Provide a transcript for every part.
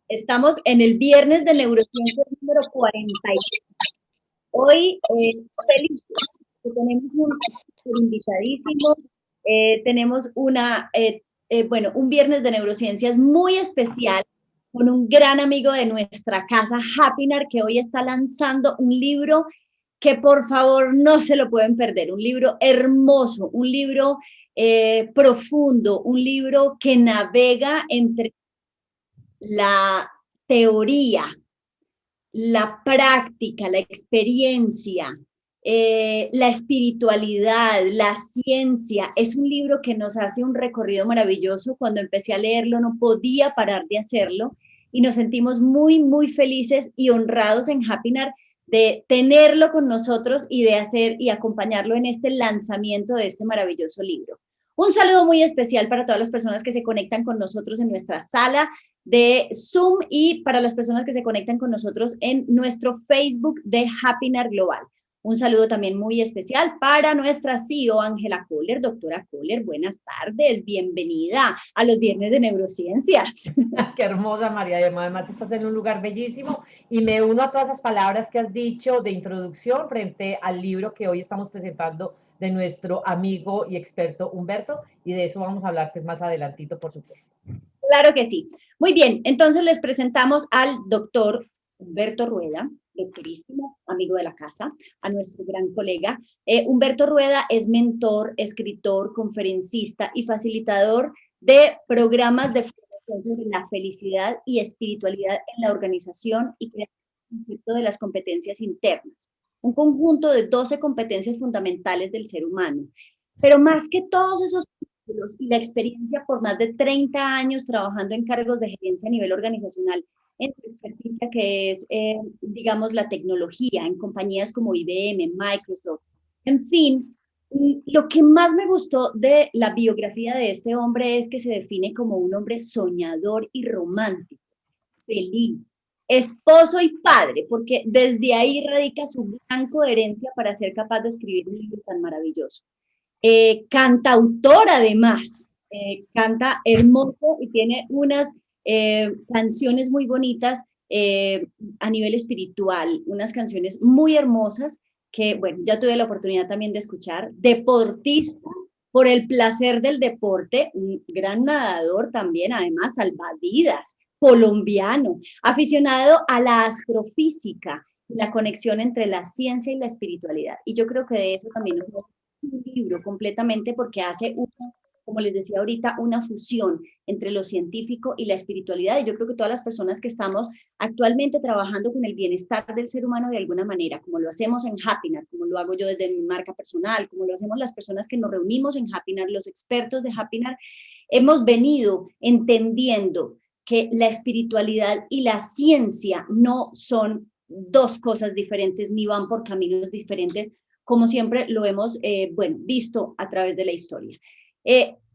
Estamos en el viernes de neurociencia número 46. Hoy, feliz, tenemos un invitadísimo, tenemos un viernes de neurociencias muy especial con un gran amigo de nuestra casa, Happynar, que hoy está lanzando un libro que por favor no se lo pueden perder, un libro hermoso, un libro profundo, un libro que navega entre la teoría, la práctica, la experiencia, la espiritualidad, la ciencia. Es un libro que nos hace un recorrido maravilloso. Cuando empecé a leerlo no podía parar de hacerlo y nos sentimos muy, muy felices y honrados en Happynar de tenerlo con nosotros y de hacer y acompañarlo en este lanzamiento de este maravilloso libro. Un saludo muy especial para todas las personas que se conectan con nosotros en nuestra sala de Zoom y para las personas que se conectan con nosotros en nuestro Facebook de Happynar Global. Un saludo también muy especial para nuestra CEO, Ángela Kohler. Doctora Kohler, buenas tardes, bienvenida a los viernes de neurociencias. Qué hermosa, María. Además, estás en un lugar bellísimo y me uno a todas esas palabras que has dicho de introducción frente al libro que hoy estamos presentando de nuestro amigo y experto Humberto, y de eso vamos a hablar pues más adelantito, por supuesto. Claro que sí. Muy bien, entonces les presentamos al doctor Humberto Rueda, doctorísimo, amigo de la casa, a nuestro gran colega. Humberto Rueda es mentor, escritor, conferencista y facilitador de programas de formación sobre la felicidad y espiritualidad en la organización y creación de las competencias internas. Un conjunto de 12 competencias fundamentales del ser humano. Pero más que todos esos y la experiencia por más de 30 años trabajando en cargos de gerencia a nivel organizacional, en su experticia que es, digamos, la tecnología, en compañías como IBM, Microsoft, en fin. Lo que más me gustó de la biografía de este hombre es que se define como un hombre soñador y romántico, feliz, esposo y padre, porque desde ahí radica su gran coherencia para ser capaz de escribir un libro tan maravilloso. Cantautor además, canta hermoso y tiene unas canciones muy bonitas a nivel espiritual, unas canciones muy hermosas que, bueno, ya tuve la oportunidad también de escuchar. Deportista por el placer del deporte, un gran nadador también, además salvavidas, colombiano, aficionado a la astrofísica, la conexión entre la ciencia y la espiritualidad. Y yo creo que de eso también nos un libro completamente porque hace, como les decía ahorita, una fusión entre lo científico y la espiritualidad. Y yo creo que todas las personas que estamos actualmente trabajando con el bienestar del ser humano de alguna manera, como lo hacemos en Happynar, como lo hago yo desde mi marca personal, como lo hacemos las personas que nos reunimos en Happynar, los expertos de Happynar, hemos venido entendiendo que la espiritualidad y la ciencia no son dos cosas diferentes ni van por caminos diferentes, como siempre lo hemos visto a través de la historia.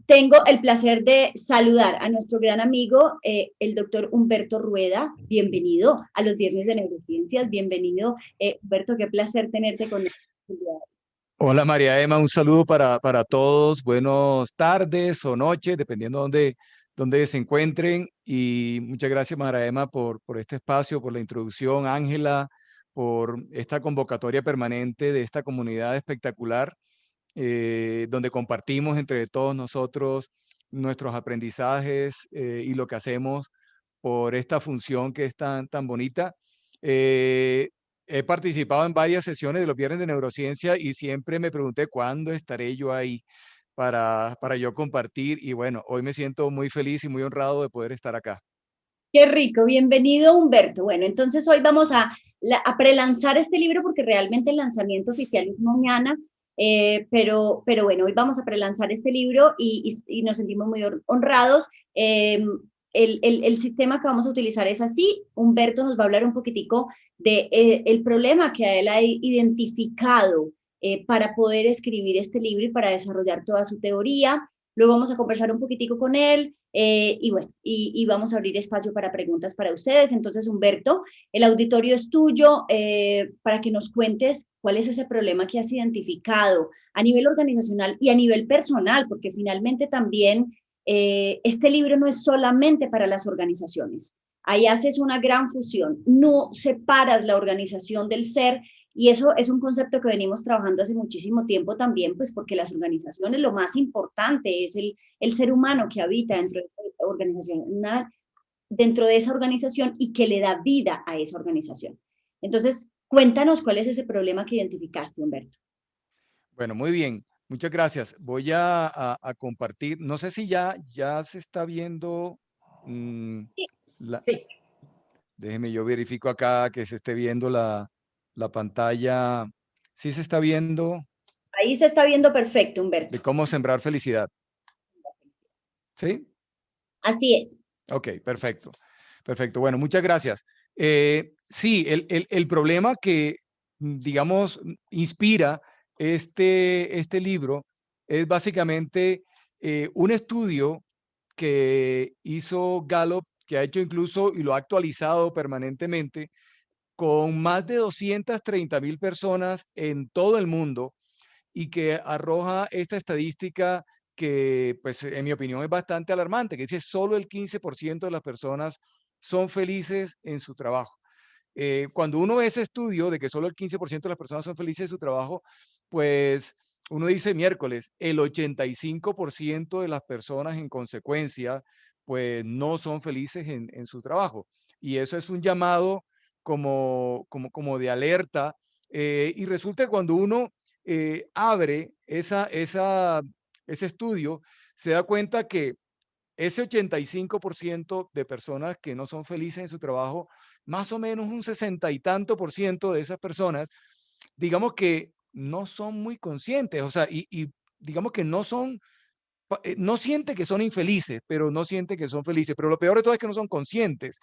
Tengo el placer de saludar a nuestro gran amigo, el doctor Humberto Rueda. Bienvenido a los Viernes de Neurociencias. Bienvenido, Humberto, qué placer tenerte con nosotros. Hola María Emma, un saludo para todos. Buenas tardes o noches, dependiendo dónde se encuentren. Y muchas gracias María Emma por este espacio, por la introducción, Ángela, por esta convocatoria permanente de esta comunidad espectacular, donde compartimos entre todos nosotros nuestros aprendizajes y lo que hacemos por esta función que es tan bonita. He participado en varias sesiones de los viernes de neurociencia y siempre me pregunté cuándo estaré yo ahí para yo compartir. Y bueno, hoy me siento muy feliz y muy honrado de poder estar acá. Qué rico, bienvenido Humberto. Bueno, entonces hoy vamos a prelanzar este libro porque realmente el lanzamiento oficial es mañana, pero bueno, hoy vamos a prelanzar este libro y nos sentimos muy honrados. El sistema que vamos a utilizar es así. Humberto nos va a hablar un poquitico de el problema que él ha identificado para poder escribir este libro y para desarrollar toda su teoría. Luego vamos a conversar un poquitico con él y bueno, y vamos a abrir espacio para preguntas para ustedes. Entonces, Humberto, el auditorio es tuyo para que nos cuentes cuál es ese problema que has identificado a nivel organizacional y a nivel personal, porque finalmente también este libro no es solamente para las organizaciones. Ahí haces una gran fusión, no separas la organización del ser, y eso es un concepto que venimos trabajando hace muchísimo tiempo también, pues porque las organizaciones, lo más importante es el ser humano que habita dentro de esa organización, dentro de esa organización y que le da vida a esa organización. Entonces, cuéntanos cuál es ese problema que identificaste, Humberto. Bueno, muy bien. Muchas gracias. Voy a compartir. No sé si ya se está viendo. mm, Sí, Déjeme, yo verifico acá que se esté viendo la pantalla. Sí se está viendo Ahí se está viendo perfecto, de Humberto. cómo sembrar felicidad. ¿Sí? Así es. Ok, perfecto. Perfecto. Bueno, muchas gracias. Sí, el problema que, digamos, inspira este libro es básicamente un estudio que hizo Gallup, que ha hecho incluso y lo ha actualizado permanentemente, con más de 230,000 personas en todo el mundo, y que arroja esta estadística que, pues, en mi opinión es bastante alarmante, que dice solo el 15% de las personas son felices en su trabajo. Cuando uno ve ese estudio de que solo el 15% de las personas son felices en su trabajo, pues uno dice miércoles, el 85% de las personas en consecuencia, pues no son felices en su trabajo. Y eso es un llamado como de alerta. Y resulta que cuando uno abre ese estudio, se da cuenta que ese 85% de personas que no son felices en su trabajo, más o menos un 60 y tanto por ciento de esas personas, digamos que no son muy conscientes, o sea, y digamos que no son, no siente que son infelices, pero no siente que son felices, pero lo peor de todo es que no son conscientes.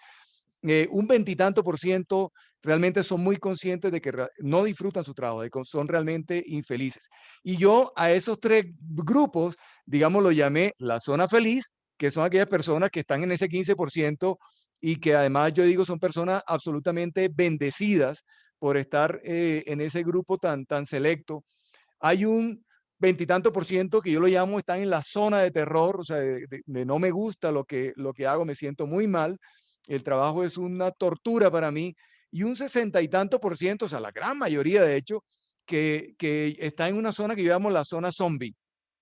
Un veintitanto por ciento realmente son muy conscientes de que no disfrutan su trabajo, de que son realmente infelices. Y yo a esos tres grupos, digamos, lo llamé la zona feliz, que son aquellas personas que están en ese 15% y que además yo digo son personas absolutamente bendecidas por estar en ese grupo tan selecto. Hay un veintitanto por ciento que yo lo llamo están en la zona de terror, o sea, de no me gusta lo que hago, me siento muy mal, el trabajo es una tortura para mí, y un sesenta y tanto por ciento, o sea, la gran mayoría de hecho, que está en una zona que yo llamo la zona zombie,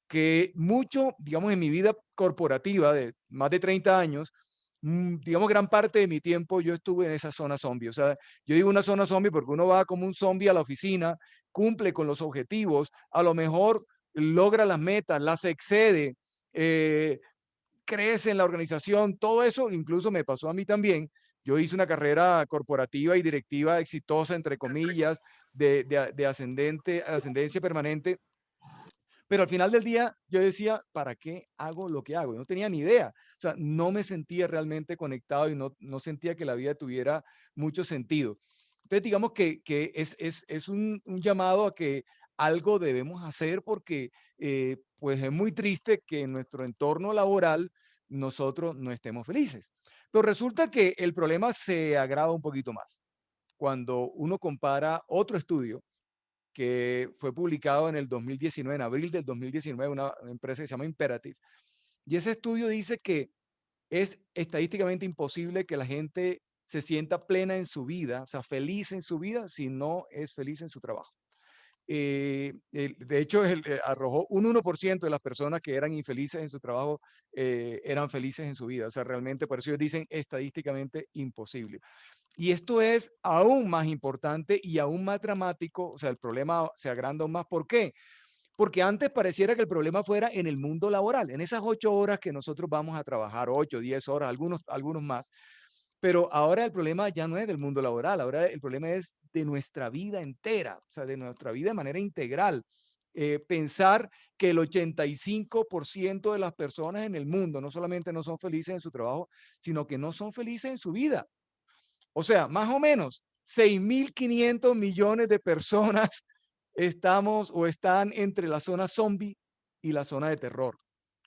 que mucho, digamos, en mi vida corporativa de más de 30 años, digamos, gran parte de mi tiempo yo estuve en esa zona zombie. O sea, yo digo una zona zombie porque uno va como un zombie a la oficina, cumple con los objetivos, a lo mejor logra las metas, las excede, eh, crece en la organización, todo eso incluso me pasó a mí también. Yo hice una carrera corporativa y directiva exitosa, entre comillas, de ascendencia permanente, pero al final del día yo decía, ¿para qué hago lo que hago? Yo no tenía ni idea. O sea, no me sentía realmente conectado y no sentía que la vida tuviera mucho sentido. Entonces, digamos que es un llamado a que algo debemos hacer porque pues es muy triste que en nuestro entorno laboral nosotros no estemos felices. Pero resulta que el problema se agrava un poquito más cuando uno compara otro estudio que fue publicado en el 2019, en abril del 2019, una empresa que se llama Imperative. Y ese estudio dice que es estadísticamente imposible que la gente se sienta plena en su vida, o sea, feliz en su vida, si no es feliz en su trabajo. De hecho, arrojó un 1% de las personas que eran infelices en su trabajo eran felices en su vida. O sea, realmente, por eso ellos dicen estadísticamente imposible. Y esto es aún más importante y aún más dramático, o sea, el problema se agranda aún más. ¿Por qué? Porque antes pareciera que el problema fuera en el mundo laboral, en esas 8 horas que nosotros vamos a trabajar, 8, 10 horas, algunos más. Pero ahora el problema ya no es del mundo laboral, ahora el problema es de nuestra vida entera, o sea, de nuestra vida de manera integral. Pensar que el 85% de las personas en el mundo no solamente no son felices en su trabajo, sino que no son felices en su vida. O sea, más o menos 6.500 millones de personas estamos o están entre la zona zombie y la zona de terror.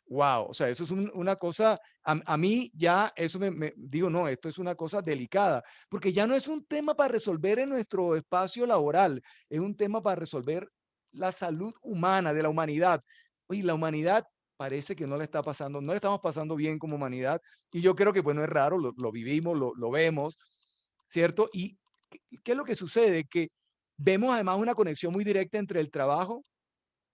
Wow, o sea, eso es una cosa, a mí ya eso digo, no, esto es una cosa delicada, porque ya no es un tema para resolver en nuestro espacio laboral, es un tema para resolver la salud humana de la humanidad. Y la humanidad parece que no le está pasando, no le estamos pasando bien como humanidad. Y yo creo que, bueno, es raro, lo vivimos, lo vemos, ¿cierto? Y ¿qué es lo que sucede? Que vemos además una conexión muy directa entre el trabajo,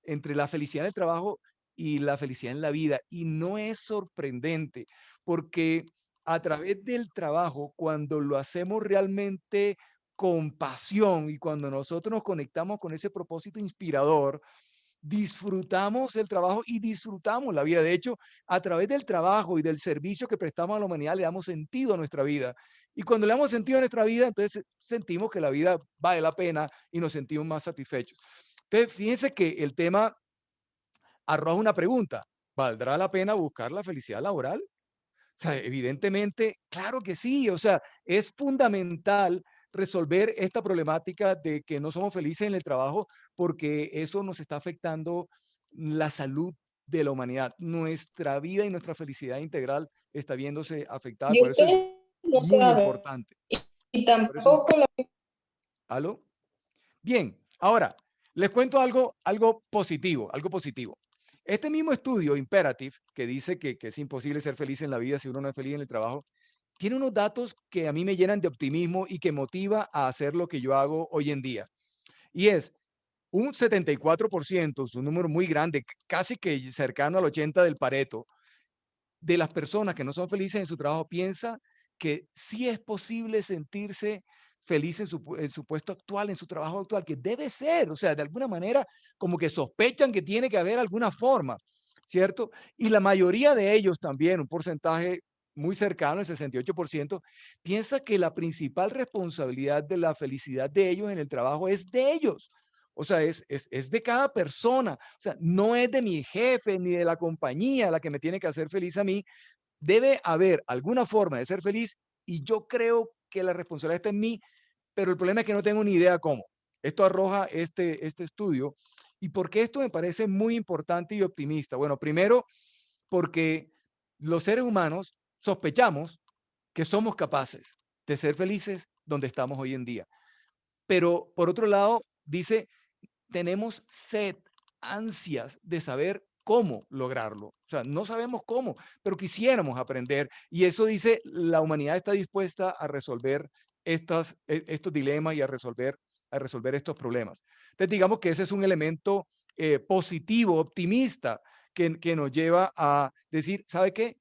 entre la felicidad en el trabajo y la felicidad en la vida. Y no es sorprendente, porque a través del trabajo, cuando lo hacemos realmente con pasión y cuando nosotros nos conectamos con ese propósito inspirador, disfrutamos el trabajo y disfrutamos la vida. De hecho, a través del trabajo y del servicio que prestamos a la humanidad, le damos sentido a nuestra vida. Y cuando le damos sentido a nuestra vida, entonces sentimos que la vida vale la pena y nos sentimos más satisfechos. Entonces, fíjense que el tema arroja una pregunta. ¿Valdrá la pena buscar la felicidad laboral? O sea, evidentemente, claro que sí. O sea, es fundamental resolver esta problemática de que no somos felices en el trabajo porque eso nos está afectando la salud de la humanidad. Nuestra vida y nuestra felicidad integral está viéndose afectada. Y Por eso es usted lo muy sabe. importante. Y Por eso es, tampoco lo... ¿aló? Bien, ahora les cuento algo positivo, algo positivo. Este mismo estudio, Imperative, que dice que es imposible ser feliz en la vida si uno no es feliz en el trabajo, tiene unos datos que a mí me llenan de optimismo y que motiva a hacer lo que yo hago hoy en día. Y es un 74%, es un número muy grande, casi que cercano al 80 del Pareto, de las personas que no son felices en su trabajo piensa que sí es posible sentirse feliz en su puesto actual, en su trabajo actual, que debe ser, o sea, de alguna manera como que sospechan que tiene que haber alguna forma, ¿cierto? Y la mayoría de ellos también, un porcentaje muy cercano, el 68%, piensa que la principal responsabilidad de la felicidad de ellos en el trabajo es de ellos. O sea, es de cada persona. O sea, no es de mi jefe ni de la compañía la que me tiene que hacer feliz a mí. Debe haber alguna forma de ser feliz y yo creo que la responsabilidad está en mí, pero el problema es que no tengo ni idea cómo. Esto arroja este estudio. ¿Y por qué esto me parece muy importante y optimista? Bueno, primero, porque los seres humanos sospechamos que somos capaces de ser felices donde estamos hoy en día. Pero por otro lado, dice, tenemos sed, ansias de saber cómo lograrlo. O sea, no sabemos cómo, pero quisiéramos aprender. Y eso dice, la humanidad está dispuesta a resolver estos dilemas y a resolver estos problemas. Entonces, digamos que ese es un elemento positivo, optimista, que nos lleva a decir, ¿sabe qué?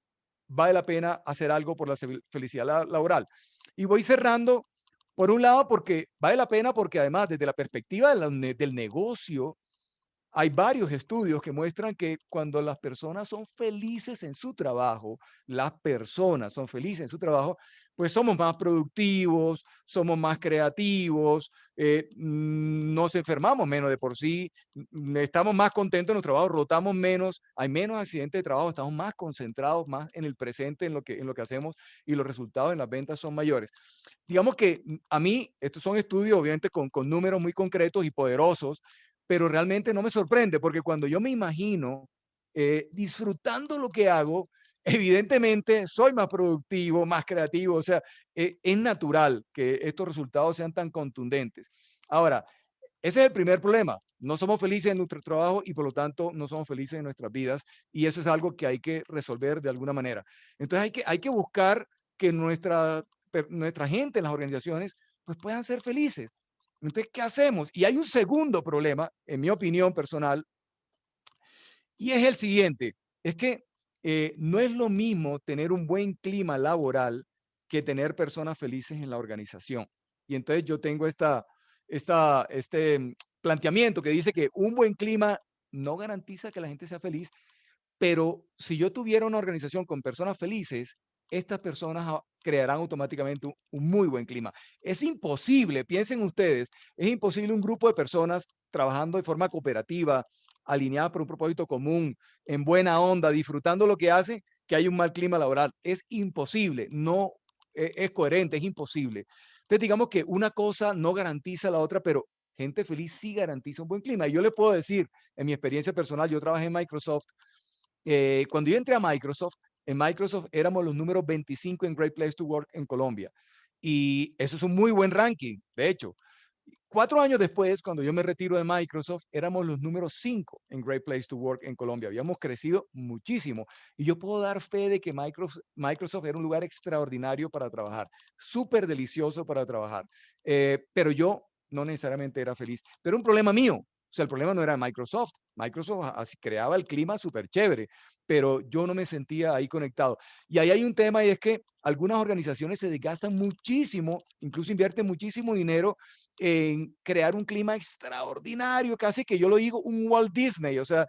Vale la pena hacer algo por la felicidad laboral. Y voy cerrando por un lado, porque vale la pena, porque además desde la perspectiva del negocio, hay varios estudios que muestran que cuando las personas son felices en su trabajo, las personas son felices en su trabajo, pues somos más productivos, somos más creativos, nos enfermamos menos de por sí, estamos más contentos en nuestro trabajo, rotamos menos, hay menos accidentes de trabajo, estamos más concentrados, más en el presente, en lo que hacemos y los resultados en las ventas son mayores. Digamos que a mí, estos son estudios obviamente con números muy concretos y poderosos, pero realmente no me sorprende porque cuando yo me imagino disfrutando lo que hago, evidentemente soy más productivo, más creativo, o sea, es natural que estos resultados sean tan contundentes. Ahora, ese es el primer problema. No somos felices en nuestro trabajo y por lo tanto no somos felices en nuestras vidas y eso es algo que hay que resolver de alguna manera. Entonces hay que buscar que nuestra gente en las organizaciones pues puedan ser felices. Entonces, ¿qué hacemos? Y hay un segundo problema, en mi opinión personal, y es el siguiente, es que no es lo mismo tener un buen clima laboral que tener personas felices en la organización. Y entonces yo tengo este planteamiento que dice que un buen clima no garantiza que la gente sea feliz, pero si yo tuviera una organización con personas felices, estas personas crearán automáticamente un muy buen clima. Es imposible, piensen ustedes, es imposible un grupo de personas trabajando de forma cooperativa, alineadas por un propósito común, en buena onda, disfrutando lo que hace, que haya un mal clima laboral. Es imposible, no es coherente, es imposible. Entonces, digamos que una cosa no garantiza la otra, pero gente feliz sí garantiza un buen clima. Y yo les puedo decir, en mi experiencia personal, yo trabajé en Microsoft. Cuando yo entré a Microsoft, en Microsoft éramos los números 25 en Great Place to Work en Colombia. Y eso es un muy buen ranking, de hecho. 4 años después, cuando yo me retiro de Microsoft, éramos los números 5 en Great Place to Work en Colombia. Habíamos crecido muchísimo. Y yo puedo dar fe de que Microsoft era un lugar extraordinario para trabajar, súper delicioso para trabajar. Pero yo no necesariamente era feliz. Pero un problema mío. O sea, el problema no era Microsoft. Microsoft así creaba el clima súper chévere, pero yo no me sentía ahí conectado. Y ahí hay un tema y es que algunas organizaciones se desgastan muchísimo, incluso invierten muchísimo dinero en crear un clima extraordinario, casi que yo lo digo un Walt Disney, o sea,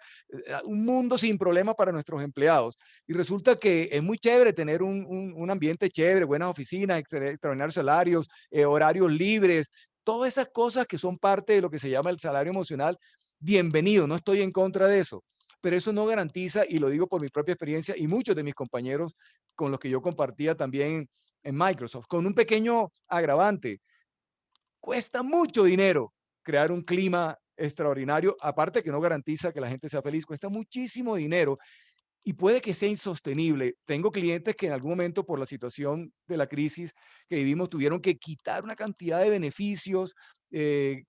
un mundo sin problema para nuestros empleados. Y resulta que es muy chévere tener un ambiente chévere, buenas oficinas, extraordinarios salarios, horarios libres, todas esas cosas que son parte de lo que se llama el salario emocional. Bienvenido, no estoy en contra de eso, pero eso no garantiza, y lo digo por mi propia experiencia y muchos de mis compañeros con los que yo compartía también en Microsoft, con un pequeño agravante. Cuesta mucho dinero crear un clima extraordinario, aparte que no garantiza que la gente sea feliz, cuesta muchísimo dinero y puede que sea insostenible. Tengo clientes que en algún momento por la situación de la crisis que vivimos tuvieron que quitar una cantidad de beneficios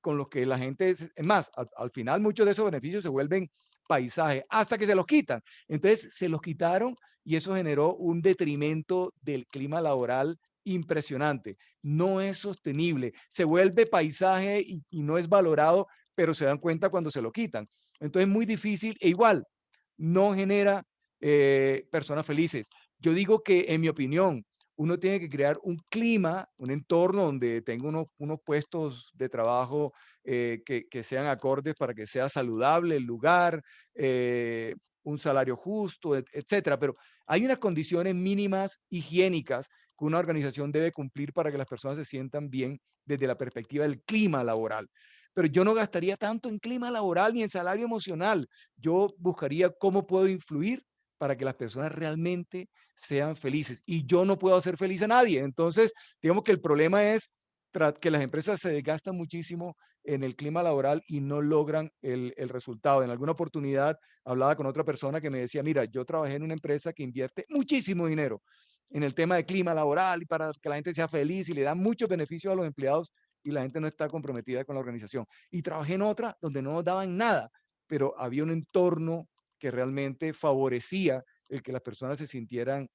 con los que la gente, es más, al final muchos de esos beneficios se vuelven paisaje hasta que se los quitan. Entonces se los quitaron y eso generó un detrimento del clima laboral impresionante. No es sostenible, se vuelve paisaje y no es valorado, pero se dan cuenta cuando se lo quitan. Entonces es muy difícil e igual no genera personas felices. Yo digo que, en mi opinión, uno tiene que crear un clima, un entorno donde tenga unos puestos de trabajo que sean acordes para que sea saludable el lugar, un salario justo, etcétera. Pero hay unas condiciones mínimas higiénicas que una organización debe cumplir para que las personas se sientan bien desde la perspectiva del clima laboral. Pero yo no gastaría tanto en clima laboral ni en salario emocional. Yo buscaría cómo puedo influir para que las personas realmente sean felices. Y yo no puedo hacer feliz a nadie. Entonces, digamos que el problema es que las empresas se desgastan muchísimo en el clima laboral y no logran el resultado. En alguna oportunidad hablaba con otra persona que me decía, mira, yo trabajé en una empresa que invierte muchísimo dinero en el tema de clima laboral y para que la gente sea feliz y le da muchos beneficios a los empleados y la gente no está comprometida con la organización. Y trabajé en otra donde no nos daban nada, pero había un entorno que realmente favorecía el que las personas se sintieran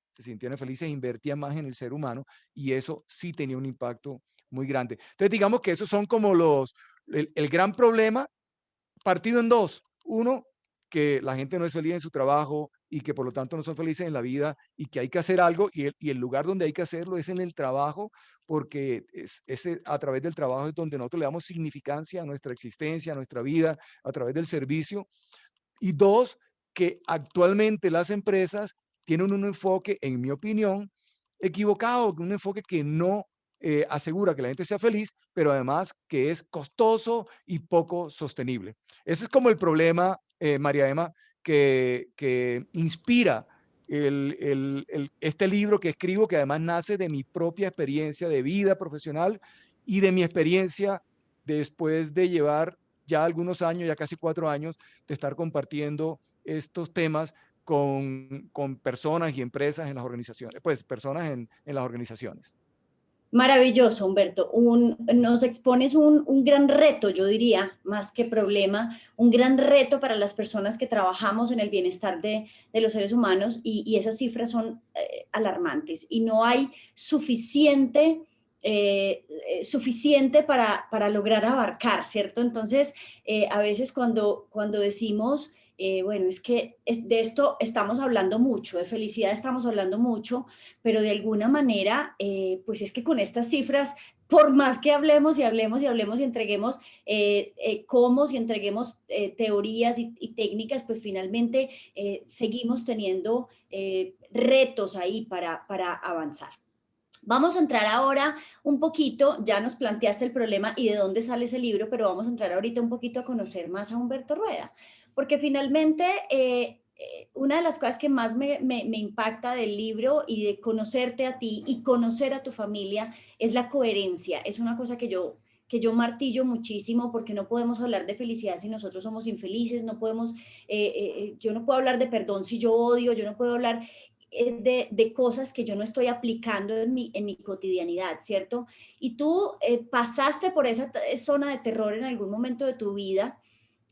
felices, invertían más en el ser humano y eso sí tenía un impacto muy grande. Entonces, digamos que esos son como el gran problema partido en dos. Uno, que la gente no es feliz en su trabajo y que por lo tanto no son felices en la vida y que hay que hacer algo y el lugar donde hay que hacerlo es en el trabajo porque es a través del trabajo es donde nosotros le damos significancia a nuestra existencia, a nuestra vida, a través del servicio. Y dos, que actualmente las empresas tienen un enfoque, en mi opinión, equivocado, un enfoque que no asegura que la gente sea feliz, pero además que es costoso y poco sostenible. Ese es como el problema, María Emma, que inspira este libro que escribo, que además nace de mi propia experiencia de vida profesional y de mi experiencia después de llevar ya algunos años, ya casi 4 años, de estar compartiendo estos temas con personas y empresas en las organizaciones, pues personas en las organizaciones. Maravilloso, Humberto. Nos expones un gran reto, yo diría, más que problema, un gran reto para las personas que trabajamos en el bienestar de los seres humanos y esas cifras son alarmantes y no hay suficiente para lograr abarcar, ¿cierto? Entonces, a veces cuando decimos, bueno, es que de esto estamos hablando mucho, de felicidad estamos hablando mucho, pero de alguna manera, pues es que con estas cifras, por más que hablemos y hablemos y hablemos y entreguemos cómo y entreguemos teorías y técnicas, pues finalmente seguimos teniendo retos ahí para avanzar. Vamos a entrar ahora un poquito, ya nos planteaste el problema y de dónde sale ese libro, pero vamos a entrar ahorita un poquito a conocer más a Humberto Rueda, porque finalmente una de las cosas que más me impacta del libro y de conocerte a ti y conocer a tu familia es la coherencia. Es una cosa que yo martillo muchísimo porque no podemos hablar de felicidad si nosotros somos infelices, no podemos, yo no puedo hablar de perdón si yo odio, yo no puedo hablar de cosas que yo no estoy aplicando en mi cotidianidad, ¿cierto? Y tú pasaste por esa zona de terror en algún momento de tu vida.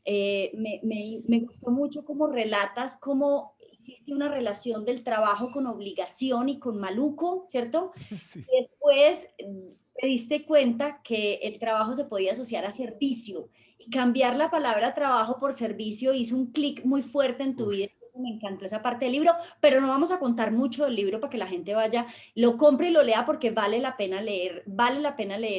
Me gustó mucho cómo relatas cómo hiciste una relación del trabajo con obligación y con maluco, ¿cierto? Sí. Y después te diste cuenta que el trabajo se podía asociar a servicio y cambiar la palabra trabajo por servicio hizo un clic muy fuerte en tu Uf. vida. Me encantó esa parte del libro, pero no vamos a contar mucho del libro para que la gente vaya, lo compre y lo lea porque vale la pena leer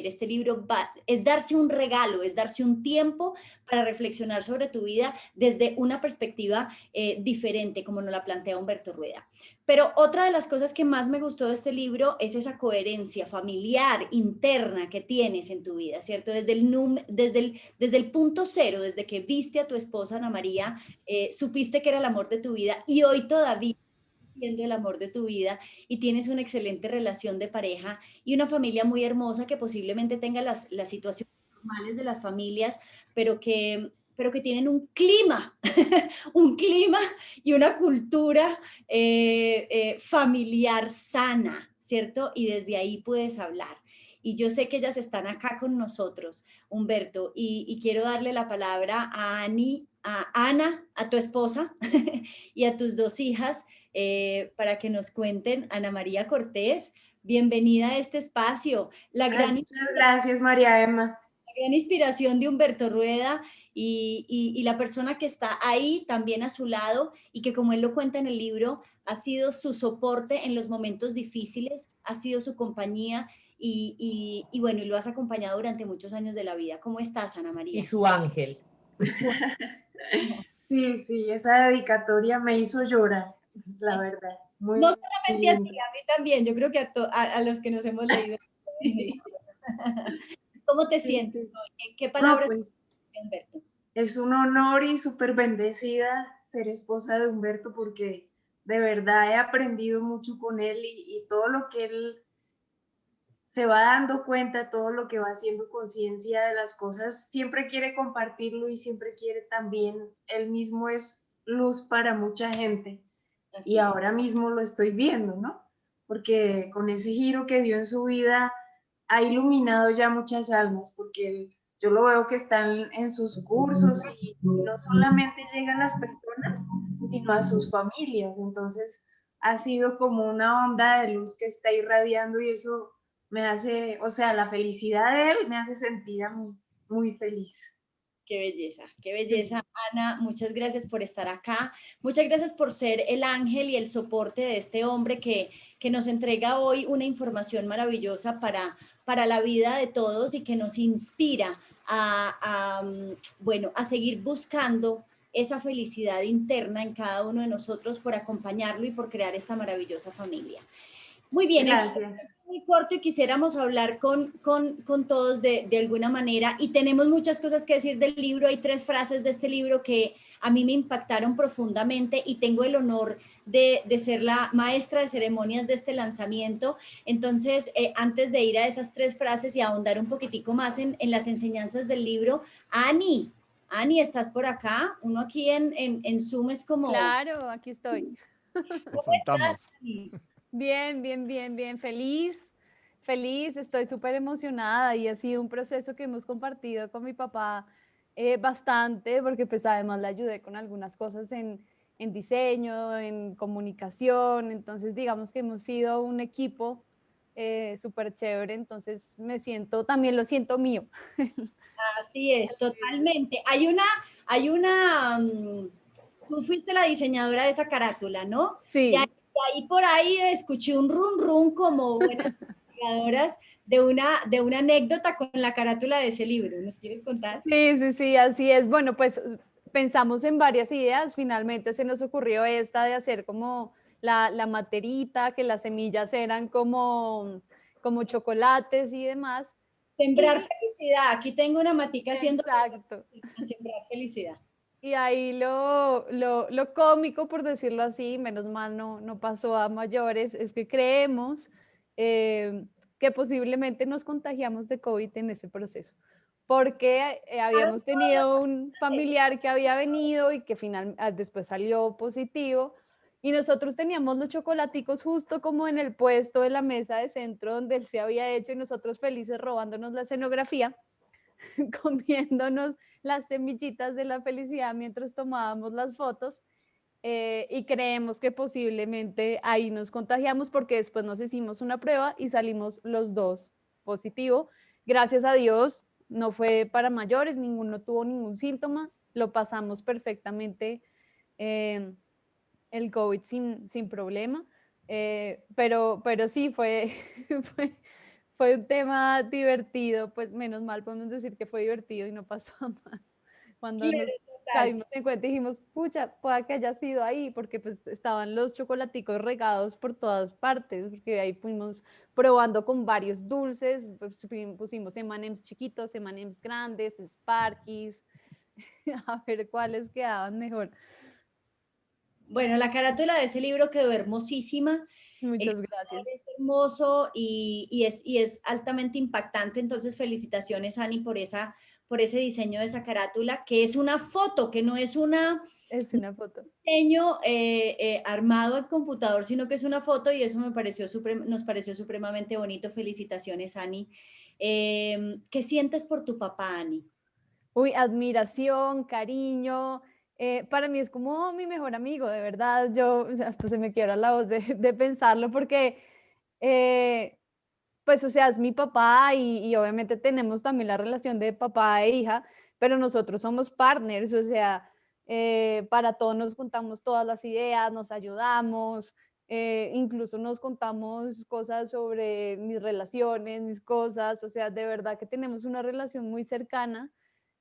este libro, es darse un regalo, es darse un tiempo para reflexionar sobre tu vida desde una perspectiva diferente, como nos la plantea Humberto Rueda. Pero otra de las cosas que más me gustó de este libro es esa familiar, interna que tienes en tu vida, ¿cierto? Desde el punto cero, desde que viste a tu esposa Ana María, supiste que era el amor de tu vida y hoy todavía siendo el amor de tu vida y tienes una excelente relación de pareja y una familia muy hermosa que posiblemente tenga las situaciones normales de las familias, pero que tienen un clima, un clima y una cultura familiar sana, ¿cierto? Y desde ahí puedes hablar. Y yo sé que ellas están acá con nosotros, Humberto, y quiero darle la palabra a Ana, a tu esposa y a tus dos hijas, para que nos cuenten. Ana María Cortés, bienvenida a este espacio. Muchas gracias, María Emma. La gran inspiración de Humberto Rueda y la persona que está ahí también a su lado y que, como él lo cuenta en el libro, ha sido su soporte en los momentos difíciles, ha sido su compañía y bueno, y lo has acompañado durante muchos años de la vida. ¿Cómo estás, Ana María? Y su ángel. Sí, sí, esa dedicatoria me hizo llorar, la verdad. Muy, No solamente a ti, lindo. a mí también, yo creo que a los que nos hemos leído. ¿Cómo te Sí, sientes sí. hoy? ¿Qué No, palabras pues de Humberto? es un honor y súper bendecida ser esposa de Humberto porque de verdad he aprendido mucho con él y todo lo que él se va dando cuenta, todo lo que va haciendo conciencia de las cosas, siempre quiere compartirlo y siempre quiere también, él mismo es luz para mucha gente. Y Así es. ahora mismo lo estoy viendo, ¿no? Porque con ese giro que dio en su vida ha iluminado ya muchas almas, porque yo lo veo que están en sus cursos y no solamente llegan las personas, sino a sus familias. Entonces ha sido como una onda de luz que está irradiando y eso me hace, o sea, la felicidad de él me hace sentir a mí muy feliz. Qué belleza, Ana. Muchas gracias por estar acá. Muchas gracias por ser el ángel y el soporte de este hombre que nos entrega hoy una información maravillosa para la vida de todos y que nos inspira bueno, a seguir buscando esa felicidad interna en cada uno de nosotros por acompañarlo y por crear esta maravillosa familia. Muy bien, Gracias. muy corto y quisiéramos hablar con todos de alguna manera y tenemos muchas cosas que decir del libro. Hay 3 frases de este libro que a mí me impactaron profundamente y tengo el honor de ser la maestra de ceremonias de este lanzamiento. Entonces, antes de ir a esas 3 frases y ahondar un poquitico más en las enseñanzas del libro, Ani, ¿estás por acá? Uno aquí en Zoom es como... Claro, aquí estoy. Los fantasmas. Ani? Bien, bien, bien, bien. Feliz, estoy súper emocionada y ha sido un proceso que hemos compartido con mi papá bastante, porque pues además le ayudé con algunas cosas en diseño, en comunicación, entonces digamos que hemos sido un equipo súper chévere, entonces también lo siento mío. Así es, totalmente. Tú fuiste la diseñadora de esa carátula, ¿no? Y Sí. ahí por ahí escuché un run como buenas investigadoras de una anécdota con la carátula de ese libro. ¿Nos quieres contar? Sí, así es. Bueno, pues pensamos en varias ideas, finalmente se nos ocurrió esta de hacer como la materita, que las semillas eran como chocolates y demás. Sembrar Y, felicidad. Aquí tengo una matica haciendo exacto. sembrar felicidad. Y ahí lo cómico, por decirlo así, menos mal no pasó a mayores, es que creemos que posiblemente nos contagiamos de COVID en ese proceso, porque habíamos tenido un familiar que había venido y que después salió positivo, Y nosotros teníamos los chocolaticos justo como en el puesto de la mesa de centro donde él se había hecho y nosotros felices robándonos la escenografía, comiéndonos las semillitas de la felicidad mientras tomábamos las fotos. Y creemos que posiblemente ahí nos contagiamos porque después nos hicimos una prueba y salimos los dos positivo. Gracias a Dios no fue para mayores, ninguno tuvo ningún síntoma, lo pasamos perfectamente el COVID sin problema, pero sí fue, fue un tema divertido, pues menos mal podemos decir que fue divertido y no pasó a más. Cuando Claro, nos total. caímos en cuenta dijimos, pucha, pueda que haya sido ahí, porque pues estaban los chocolaticos regados por todas partes, porque ahí fuimos probando con varios dulces, pues, pusimos M&M's chiquitos, M&M's grandes, Sparkies, a ver cuáles quedaban mejor. Bueno, la carátula de ese libro quedó hermosísima. Muchas gracias. Es hermoso y es altamente impactante. Entonces, felicitaciones, Ani, por ese diseño de esa carátula, que es una foto, que no es un Es una foto. diseño armado al computador, sino que es una foto y eso nos pareció supremamente bonito. Felicitaciones, Ani. ¿Qué sientes por tu papá, Ani? Uy, admiración, cariño. Para mí es como mi mejor amigo, de verdad. Yo o sea, hasta se me quiebra la voz de pensarlo porque, pues, o sea, es mi papá y obviamente tenemos también la relación de papá e hija, pero nosotros somos partners, o sea, para todo nos contamos todas las ideas, nos ayudamos, incluso nos contamos cosas sobre mis relaciones, mis cosas, o sea, de verdad que tenemos una relación muy cercana.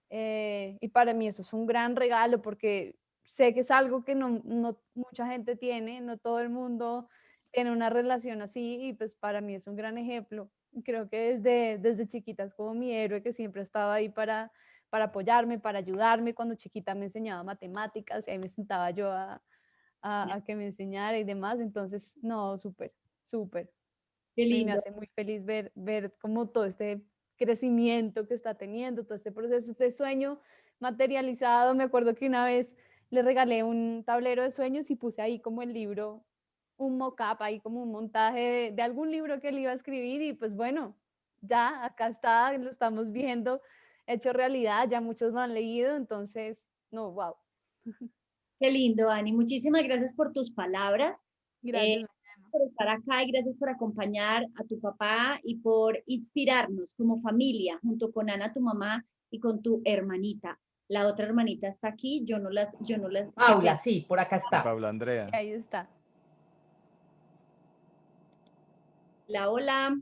Y para mí eso es un gran regalo porque sé que es algo que no mucha gente tiene, no todo el mundo tiene una relación así y pues para mí es un gran ejemplo. Creo que desde chiquita es como mi héroe que siempre estaba ahí para apoyarme, para ayudarme. Cuando chiquita me enseñaba matemáticas y ahí me sentaba yo a que me enseñara y demás. Entonces, no, súper, súper. Qué Me lindo. hace muy feliz ver como todo este crecimiento que está teniendo, todo este proceso, este sueño materializado. Me acuerdo que una vez le regalé un tablero de sueños y puse ahí como el libro, un mock-up, ahí como un montaje de algún libro que él iba a escribir y pues bueno, ya acá está, lo estamos viendo, hecho realidad, ya muchos lo han leído, entonces, no, wow. Qué lindo, Ani. Muchísimas gracias por tus palabras, Gracias. por estar acá y gracias por acompañar a tu papá y por inspirarnos como familia, junto con Ana, tu mamá, y con tu hermanita. La otra hermanita está aquí, yo no las. Paula, sí, por acá Y está. Paula Andrea. Ahí está. Hola, hola.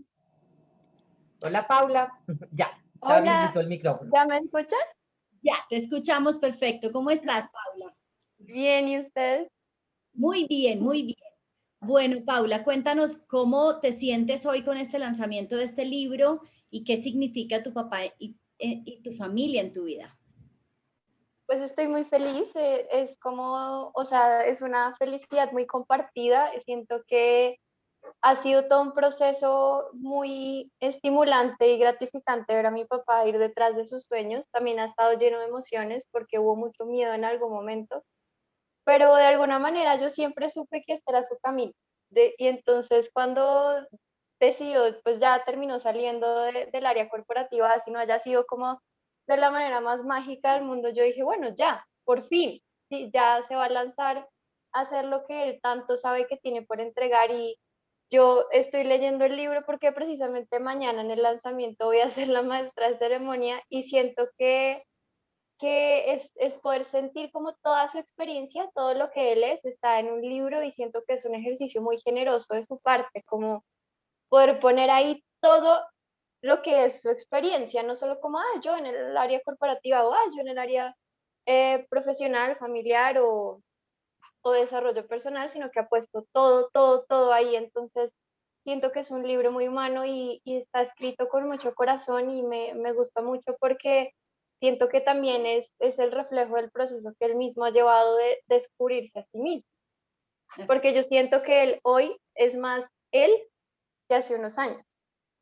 Hola, Paula. Ya, estaba Hola, habilitó el micrófono. ¿ya me escuchan? Ya, te escuchamos perfecto. ¿Cómo estás, Paula? Bien, ¿y ustedes? Muy bien, muy bien. Bueno, Paula, cuéntanos cómo te sientes hoy con este lanzamiento de este libro y qué significa tu papá y tu familia en tu vida. Pues estoy muy feliz, es como, o sea, es una felicidad muy compartida. Siento que ha sido todo un proceso muy estimulante y gratificante ver a mi papá ir detrás de sus sueños. También ha estado lleno de emociones porque hubo mucho miedo en algún momento, pero de alguna manera yo siempre supe que este era su camino. Y entonces cuando decidió, pues ya terminó saliendo del área corporativa, así no haya sido como de la manera más mágica del mundo, yo dije, bueno, ya, por fin, sí, ya se va a lanzar a hacer lo que él tanto sabe que tiene por entregar y yo estoy leyendo el libro porque precisamente mañana en el lanzamiento voy a ser la maestra de ceremonia y siento que es poder sentir como toda su experiencia, todo lo que él es, está en un libro y siento que es un ejercicio muy generoso de su parte, como poder poner ahí todo lo que es su experiencia, no solo como, yo en el área corporativa o yo en el área profesional, familiar o desarrollo personal, sino que ha puesto todo, todo, todo ahí. Entonces, siento que es un libro muy humano y está escrito con mucho corazón y me gusta mucho porque siento que también es el reflejo del proceso que él mismo ha llevado de descubrirse a sí mismo. Porque yo siento que él hoy es más él que hace unos años.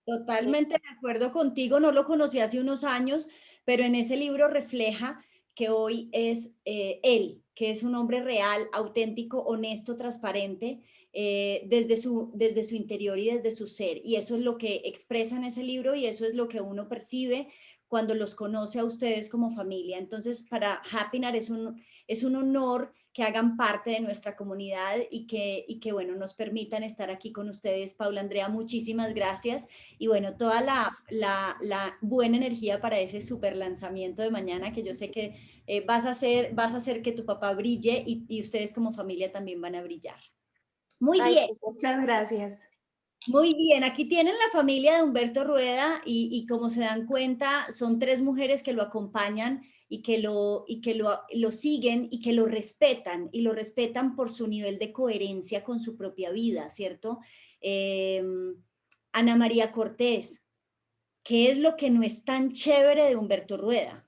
Totalmente de acuerdo contigo, no lo conocí hace unos años, pero en ese libro refleja que hoy es él, que es un hombre real, auténtico, honesto, transparente, desde su interior y desde su ser. Y eso es lo que expresa en ese libro y eso es lo que uno percibe cuando los conoce a ustedes como familia. Entonces, para Happynar es un honor que hagan parte de nuestra comunidad y que, bueno, nos permitan estar aquí con ustedes. Paula Andrea, muchísimas gracias. Y bueno, toda la buena energía para ese super lanzamiento de mañana, que yo sé que vas a hacer que tu papá brille y ustedes como familia también van a brillar. Muy Ay, bien. Muchas gracias. Muy bien, aquí tienen la familia de Humberto Rueda y como se dan cuenta, son 3 mujeres que lo acompañan y que lo siguen y que lo respetan por su nivel de coherencia con su propia vida, ¿cierto? Ana María Cortés, ¿qué es lo que no es tan chévere de Humberto Rueda?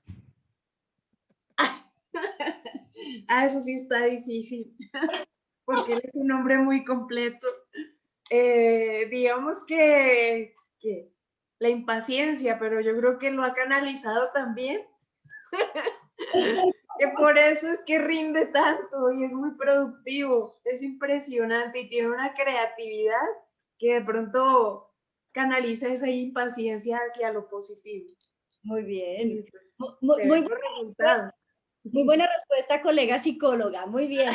Eso sí está difícil, porque él es un hombre muy completo. Digamos que la impaciencia, pero yo creo que lo ha canalizado también. Que por eso es que rinde tanto y es muy productivo, es impresionante y tiene una creatividad que de pronto canaliza esa impaciencia hacia lo positivo. Muy bien. Y pues, Muy, se muy, ven los resultados. muy buena respuesta, colega psicóloga. Muy bien.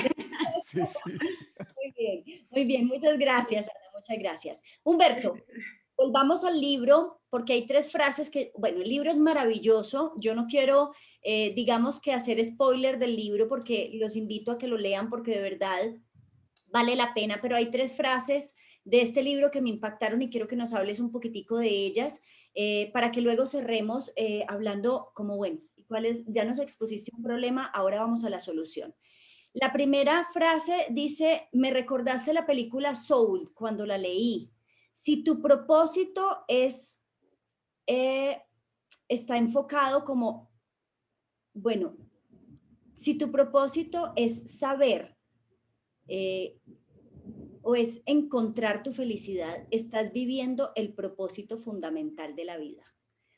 Sí, sí. Muy bien, muchas gracias, Ana, muchas gracias. Humberto, volvamos al libro, porque hay 3 frases que, bueno, el libro es maravilloso, yo no quiero, digamos que hacer spoiler del libro, porque los invito a que lo lean, porque de verdad vale la pena, pero hay 3 frases de este libro que me impactaron y quiero que nos hables un poquitico de ellas, para que luego cerremos hablando como, bueno, ya nos expusiste un problema, ahora vamos a la solución. La primera frase dice, me recordaste la película Soul cuando la leí. Si tu propósito está enfocado como, bueno, si tu propósito es saber eh, o es encontrar tu felicidad, estás viviendo el propósito fundamental de la vida.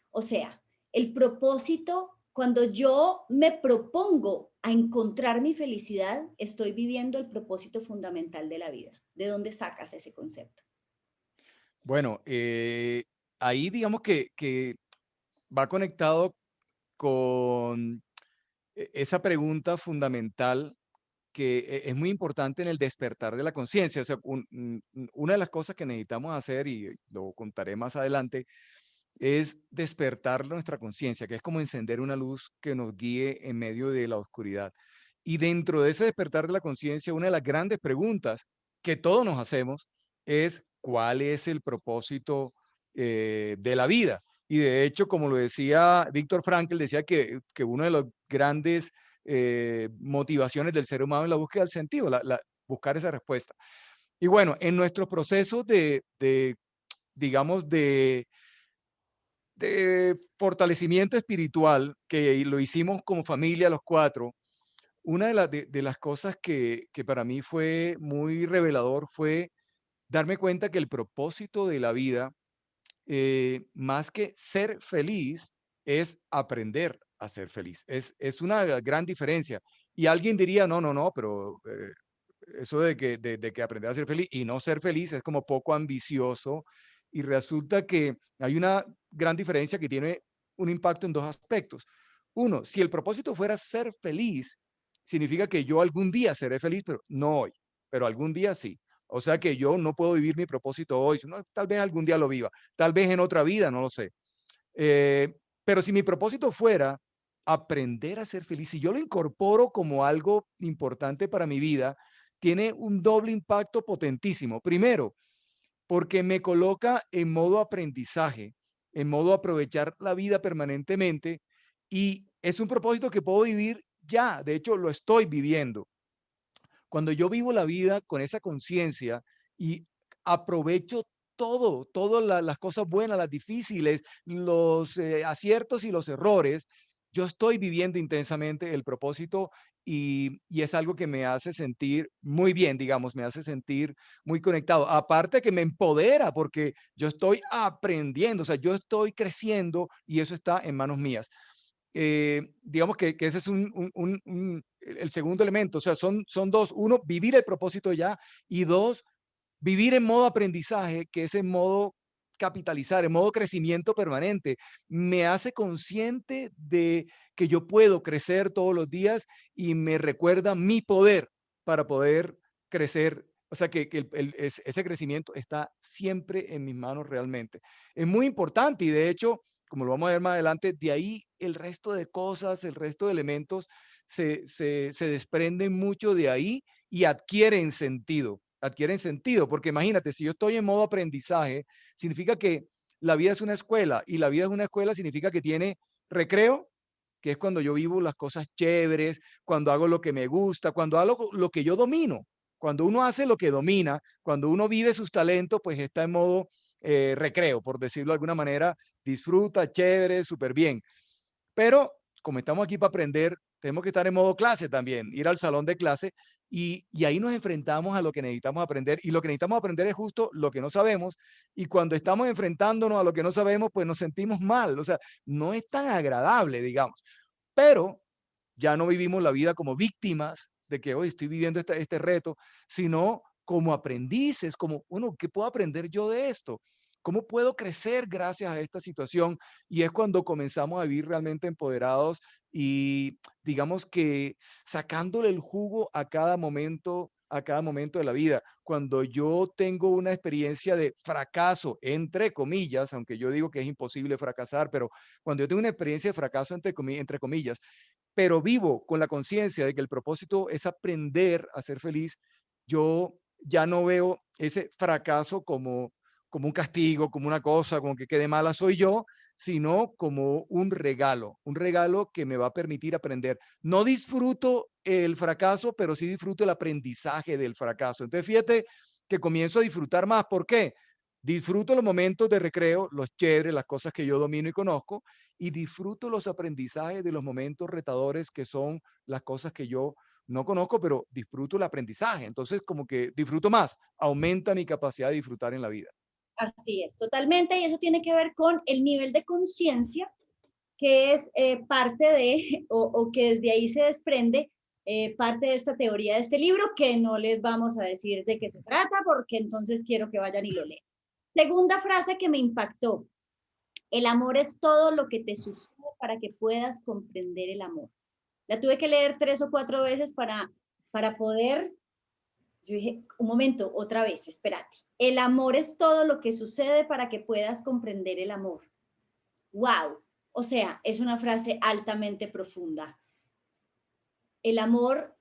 O sea, el propósito, cuando yo me propongo a encontrar mi felicidad, estoy viviendo el propósito fundamental de la vida. ¿De dónde sacas ese concepto? Bueno, ahí digamos que va conectado con esa pregunta fundamental que es muy importante en el despertar de la conciencia. O sea, una de las cosas que necesitamos hacer, y lo contaré más adelante, es despertar nuestra conciencia, que es como encender una luz que nos guíe en medio de la oscuridad. Y dentro de ese despertar de la conciencia, una de las grandes preguntas que todos nos hacemos es cuál es el propósito de la vida. Y de hecho, como lo decía Víctor Frankl, decía que uno de los grandes motivaciones del ser humano es la búsqueda del sentido, buscar esa respuesta. Y bueno, en nuestros procesos digamos, de fortalecimiento espiritual, que lo hicimos como familia los 4, una de las cosas que para mí fue muy revelador fue darme cuenta que el propósito de la vida, más que ser feliz, es aprender a ser feliz. Es una gran diferencia. Y alguien diría, no, no, no, pero eso de que aprender a ser feliz y no ser feliz es como poco ambicioso. Y resulta que hay una gran diferencia que tiene un impacto en 2 aspectos. Uno, si el propósito fuera ser feliz, significa que yo algún día seré feliz, pero no hoy, pero algún día sí. O sea que yo no puedo vivir mi propósito hoy, sino tal vez algún día lo viva, tal vez en otra vida, no lo sé. Pero si mi propósito fuera aprender a ser feliz, si yo lo incorporo como algo importante para mi vida, tiene un doble impacto potentísimo. Primero, porque me coloca en modo aprendizaje, en modo aprovechar la vida permanentemente y es un propósito que puedo vivir ya, de hecho lo estoy viviendo. Cuando yo vivo la vida con esa conciencia y aprovecho todas las cosas buenas, las difíciles, los aciertos y los errores, yo estoy viviendo intensamente el propósito y es algo que me hace sentir muy bien, digamos, me hace sentir muy conectado. Aparte que me empodera porque yo estoy aprendiendo, o sea, yo estoy creciendo y eso está en manos mías. digamos que ese es el segundo elemento. O sea, son dos. Uno, vivir el propósito ya. Y dos, vivir en modo aprendizaje, que es en modo capitalizar, en modo crecimiento permanente. Me hace consciente de que yo puedo crecer todos los días y me recuerda mi poder para poder crecer. O sea, que ese crecimiento está siempre en mis manos realmente. Es muy importante y de hecho, como lo vamos a ver más adelante, de ahí el resto de cosas, el resto de elementos se desprenden mucho de ahí y adquieren sentido, porque imagínate, si yo estoy en modo aprendizaje, significa que la vida es una escuela y la vida es una escuela significa que tiene recreo, que es cuando yo vivo las cosas chéveres, cuando hago lo que me gusta, cuando hago lo que yo domino. Cuando uno hace lo que domina, cuando uno vive sus talentos, pues está en modo recreo, por decirlo de alguna manera, disfruta, chévere, súper bien. Pero como estamos aquí para aprender, tenemos que estar en modo clase también, ir al salón de clase y ahí nos enfrentamos a lo que necesitamos aprender. Y lo que necesitamos aprender es justo lo que no sabemos. Y cuando estamos enfrentándonos a lo que no sabemos, pues nos sentimos mal. O sea, no es tan agradable, digamos. Pero ya no vivimos la vida como víctimas de que hoy estoy viviendo este reto, sino como aprendices, como, bueno, ¿qué puedo aprender yo de esto? ¿Cómo puedo crecer gracias a esta situación? Y es cuando comenzamos a vivir realmente empoderados y digamos que sacándole el jugo a cada momento de la vida. Cuando yo tengo una experiencia de fracaso, entre comillas, aunque yo digo que es imposible fracasar, pero cuando yo tengo una experiencia de fracaso, entre comillas, pero vivo con la conciencia de que el propósito es aprender a ser feliz, yo ya no veo ese fracaso como un castigo, como una cosa, como que quede mala soy yo, sino como un regalo que me va a permitir aprender. No disfruto el fracaso, pero sí disfruto el aprendizaje del fracaso. Entonces, fíjate que comienzo a disfrutar más. ¿Por qué? Disfruto los momentos de recreo, los chéveres, las cosas que yo domino y conozco, y disfruto los aprendizajes de los momentos retadores que son las cosas que yo no conozco, pero disfruto el aprendizaje. Entonces, como que disfruto más, aumenta mi capacidad de disfrutar en la vida. Así es, totalmente, y eso tiene que ver con el nivel de conciencia que es parte de, o que desde ahí se desprende parte de esta teoría de este libro, que no les vamos a decir de qué se trata, porque entonces quiero que vayan y lo lean. Segunda frase que me impactó: el amor es todo lo que te sucede para que puedas comprender el amor. La tuve que leer 3 o 4 veces para poder. Yo dije, un momento, otra vez, espérate. El amor es todo lo que sucede para que puedas comprender el amor. ¡Wow! O sea, es una frase altamente profunda. El amor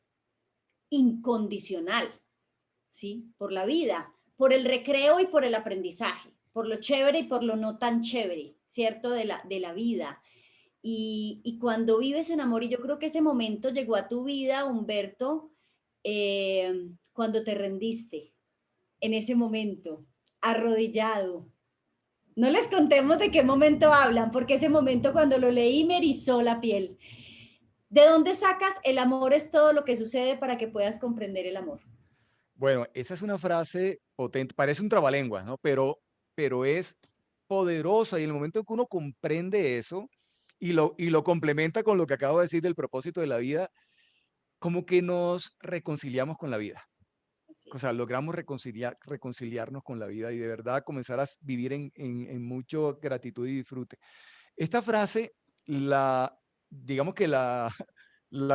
incondicional, ¿sí? Por la vida, por el recreo y por el aprendizaje, por lo chévere y por lo no tan chévere, ¿cierto? De la vida. Y cuando vives en amor, y yo creo que ese momento llegó a tu vida, Humberto, cuando te rendiste, en ese momento, arrodillado. No les contemos de qué momento hablan, porque ese momento cuando lo leí me erizó la piel. ¿De dónde sacas el amor es todo lo que sucede para que puedas comprender el amor? Bueno, esa es una frase potente, parece un trabalenguas, ¿no? Pero es poderosa y en el momento en que uno comprende eso y lo complementa con lo que acabo de decir del propósito de la vida, como que nos reconciliamos con la vida. Así O es. sea, logramos reconciliarnos con la vida y de verdad comenzar a vivir en mucho gratitud y disfrute. Esta frase, digamos que la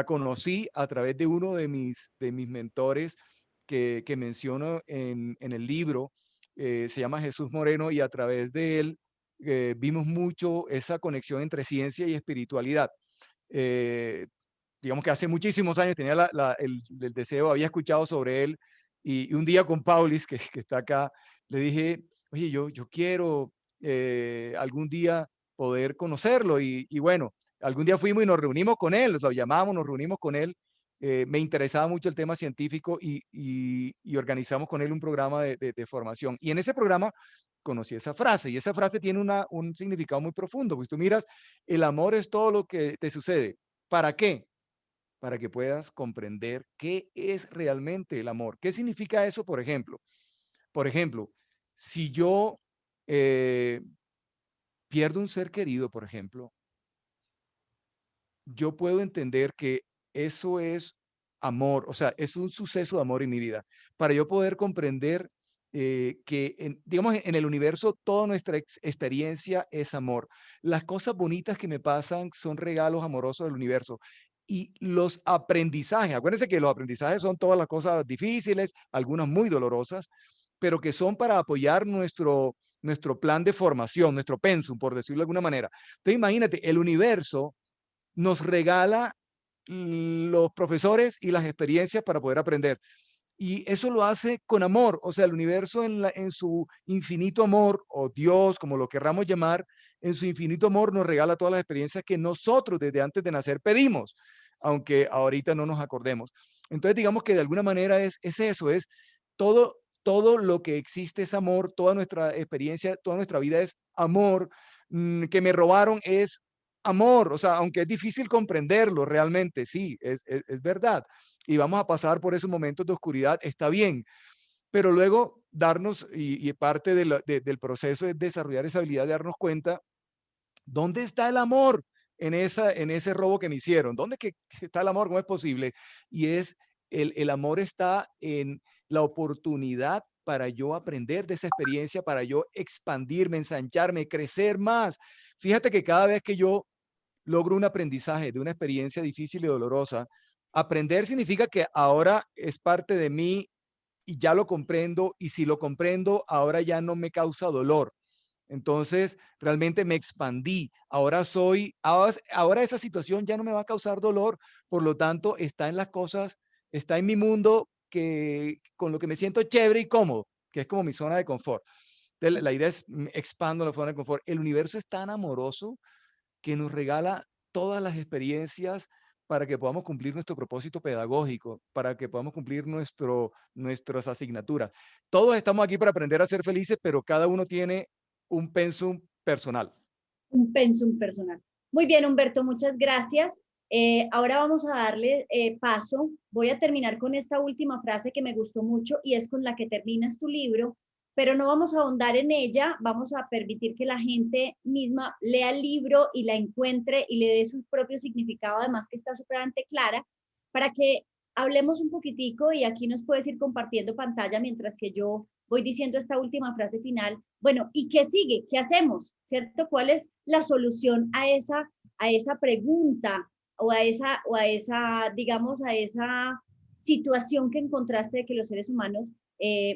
conocí a través de uno de mis mentores que menciono en el libro. Se llama Jesús Moreno y a través de él vimos mucho esa conexión entre ciencia y espiritualidad. Eh, digamos que hace muchísimos años tenía el deseo, había escuchado sobre él y un día con Paulis, que está acá, le dije, oye, yo quiero algún día poder conocerlo y bueno, algún día fuimos y nos reunimos con él, lo llamamos, nos reunimos con él. Me interesaba mucho el tema científico y organizamos con él un programa de formación. Y en ese programa conocí esa frase y esa frase tiene un significado muy profundo, pues tú miras, el amor es todo lo que te sucede. ¿Para qué? Para que puedas comprender qué es realmente el amor. ¿Qué significa eso, por ejemplo? Por ejemplo, si yo eh, pierdo un ser querido, por ejemplo, yo puedo entender que eso es amor, o sea, es un suceso de amor en mi vida. Para yo poder comprender que, digamos, en el universo toda nuestra experiencia es amor. Las cosas bonitas que me pasan son regalos amorosos del universo. Y los aprendizajes, acuérdense que los aprendizajes son todas las cosas difíciles, algunas muy dolorosas, pero que son para apoyar nuestro plan de formación, nuestro pensum, por decirlo de alguna manera. Entonces, imagínate, el universo nos regala los profesores y las experiencias para poder aprender. Y eso lo hace con amor, o sea, el universo en su infinito amor, o Dios, como lo querramos llamar, en su infinito amor nos regala todas las experiencias que nosotros desde antes de nacer pedimos, aunque ahorita no nos acordemos. Entonces, digamos que de alguna manera es eso, es todo lo que existe es amor, toda nuestra experiencia, toda nuestra vida es amor, que me robaron es amor, o sea, aunque es difícil comprenderlo realmente, sí, es verdad. Y vamos a pasar por esos momentos de oscuridad, está bien, pero luego darnos, y parte del proceso es desarrollar esa habilidad de darnos cuenta, ¿dónde está el amor en ese robo que me hicieron? ¿Dónde que está el amor? ¿Cómo es posible? Y el amor está en la oportunidad para yo aprender de esa experiencia, para yo expandirme, ensancharme, crecer más. Fíjate que cada vez que yo logro un aprendizaje de una experiencia difícil y dolorosa, aprender significa que ahora es parte de mí y ya lo comprendo, y si lo comprendo, ahora ya no me causa dolor. Entonces, realmente me expandí. Ahora esa situación ya no me va a causar dolor, por lo tanto, está en las cosas, está en mi mundo con lo que me siento chévere y cómodo, que es como mi zona de confort. Entonces, la idea es expando la zona de confort. El universo es tan amoroso que nos regala todas las experiencias para que podamos cumplir nuestro propósito pedagógico, para que podamos cumplir nuestras asignaturas. Todos estamos aquí para aprender a ser felices, pero cada uno tiene un pensum personal. Un pensum personal. Muy bien, Humberto, muchas gracias. Ahora vamos a darle paso. Voy a terminar con esta última frase que me gustó mucho y es con la que terminas tu libro, pero no vamos a ahondar en ella, vamos a permitir que la gente misma lea el libro y la encuentre y le dé su propio significado, además que está súperamente clara, para que hablemos un poquitico y aquí nos puedes ir compartiendo pantalla mientras que yo voy diciendo esta última frase final. Bueno, ¿y qué sigue? ¿Qué hacemos? ¿Cierto? ¿Cuál es la solución a esa pregunta o a esa, digamos, a esa situación que encontraste de que los seres humanos,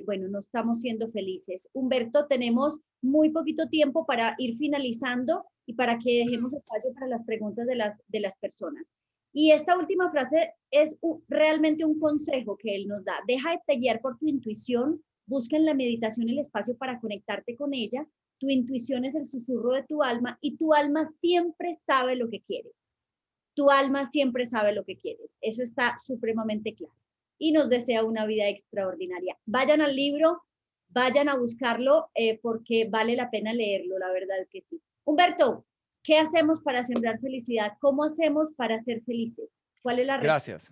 bueno, no estamos siendo felices? Humberto, tenemos muy poquito tiempo para ir finalizando y para que dejemos espacio para las preguntas de las personas. Y esta última frase es realmente un consejo que él nos da. Deja de guiar por tu intuición, busca en la meditación el espacio para conectarte con ella. Tu intuición es el susurro de tu alma y tu alma siempre sabe lo que quieres. Tu alma siempre sabe lo que quieres. Eso está supremamente claro. Y nos desea una vida extraordinaria. Vayan al libro, vayan a buscarlo porque vale la pena leerlo, la verdad que sí. Humberto, ¿qué hacemos para sembrar felicidad? ¿Cómo hacemos para ser felices? ¿Cuál es la respuesta? Gracias.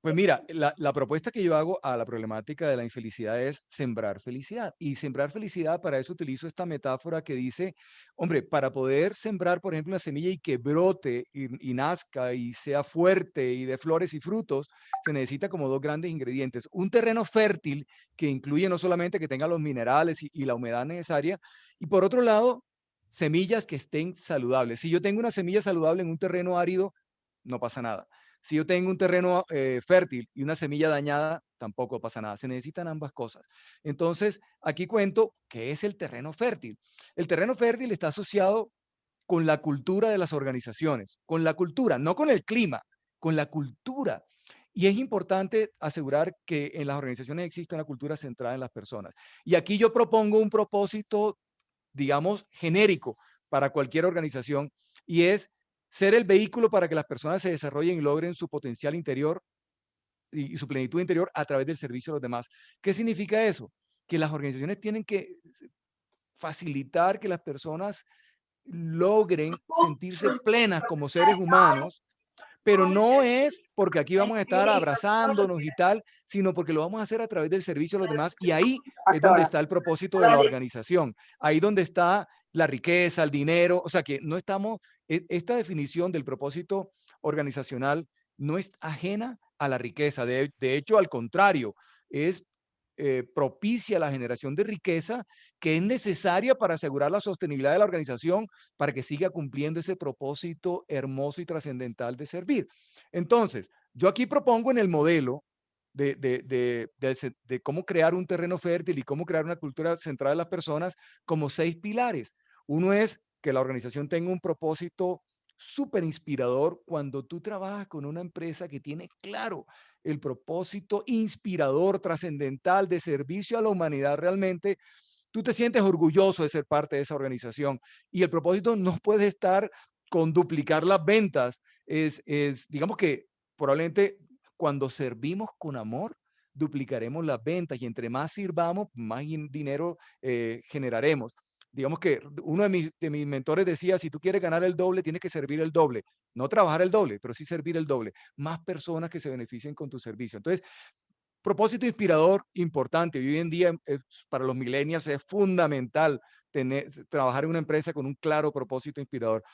Pues mira, la propuesta que yo hago a la problemática de la infelicidad es sembrar felicidad. Y sembrar felicidad, para eso utilizo esta metáfora que dice, hombre, para poder sembrar, por ejemplo, una semilla y que brote y nazca y sea fuerte y de flores y frutos, se necesita como dos grandes ingredientes. Un terreno fértil que incluye no solamente que tenga los minerales y la humedad necesaria, y por otro lado, semillas que estén saludables. Si yo tengo una semilla saludable en un terreno árido, no pasa nada. Si yo tengo un terreno fértil y una semilla dañada, tampoco pasa nada. Se necesitan ambas cosas. Entonces, aquí cuento qué es el terreno fértil. El terreno fértil está asociado con la cultura de las organizaciones, con la cultura, no con el clima, con la cultura. Y es importante asegurar que en las organizaciones existe una cultura centrada en las personas. Y aquí yo propongo un propósito, digamos, genérico para cualquier organización, y es ser el vehículo para que las personas se desarrollen y logren su potencial interior y su plenitud interior a través del servicio a los demás. ¿Qué significa eso? Que las organizaciones tienen que facilitar que las personas logren sentirse plenas como seres humanos, pero no es porque aquí vamos a estar abrazándonos y tal, sino porque lo vamos a hacer a través del servicio a los demás, y ahí es donde está el propósito de la organización, ahí donde está la riqueza, el dinero, o sea que no estamos, esta definición del propósito organizacional no es ajena a la riqueza. De hecho, al contrario, es propicia la generación de riqueza que es necesaria para asegurar la sostenibilidad de la organización, para que siga cumpliendo ese propósito hermoso y trascendental de servir. Entonces, yo aquí propongo en el modelo de cómo crear un terreno fértil y cómo crear una cultura centrada en las personas como 6 pilares. Uno es que la organización tenga un propósito súper inspirador. Cuando tú trabajas con una empresa que tiene claro el propósito inspirador, trascendental de servicio a la humanidad, realmente tú te sientes orgulloso de ser parte de esa organización. Y el propósito no puede estar con duplicar las ventas. Digamos que probablemente cuando servimos con amor, duplicaremos las ventas y entre más sirvamos, más dinero generaremos. Digamos que uno de mis mentores decía, si tú quieres ganar el doble, tienes que servir el doble. No trabajar el doble, pero sí servir el doble. Más personas que se beneficien con tu servicio. Entonces, propósito inspirador importante. Hoy en día, para los millennials es fundamental trabajar en una empresa con un claro propósito inspirador.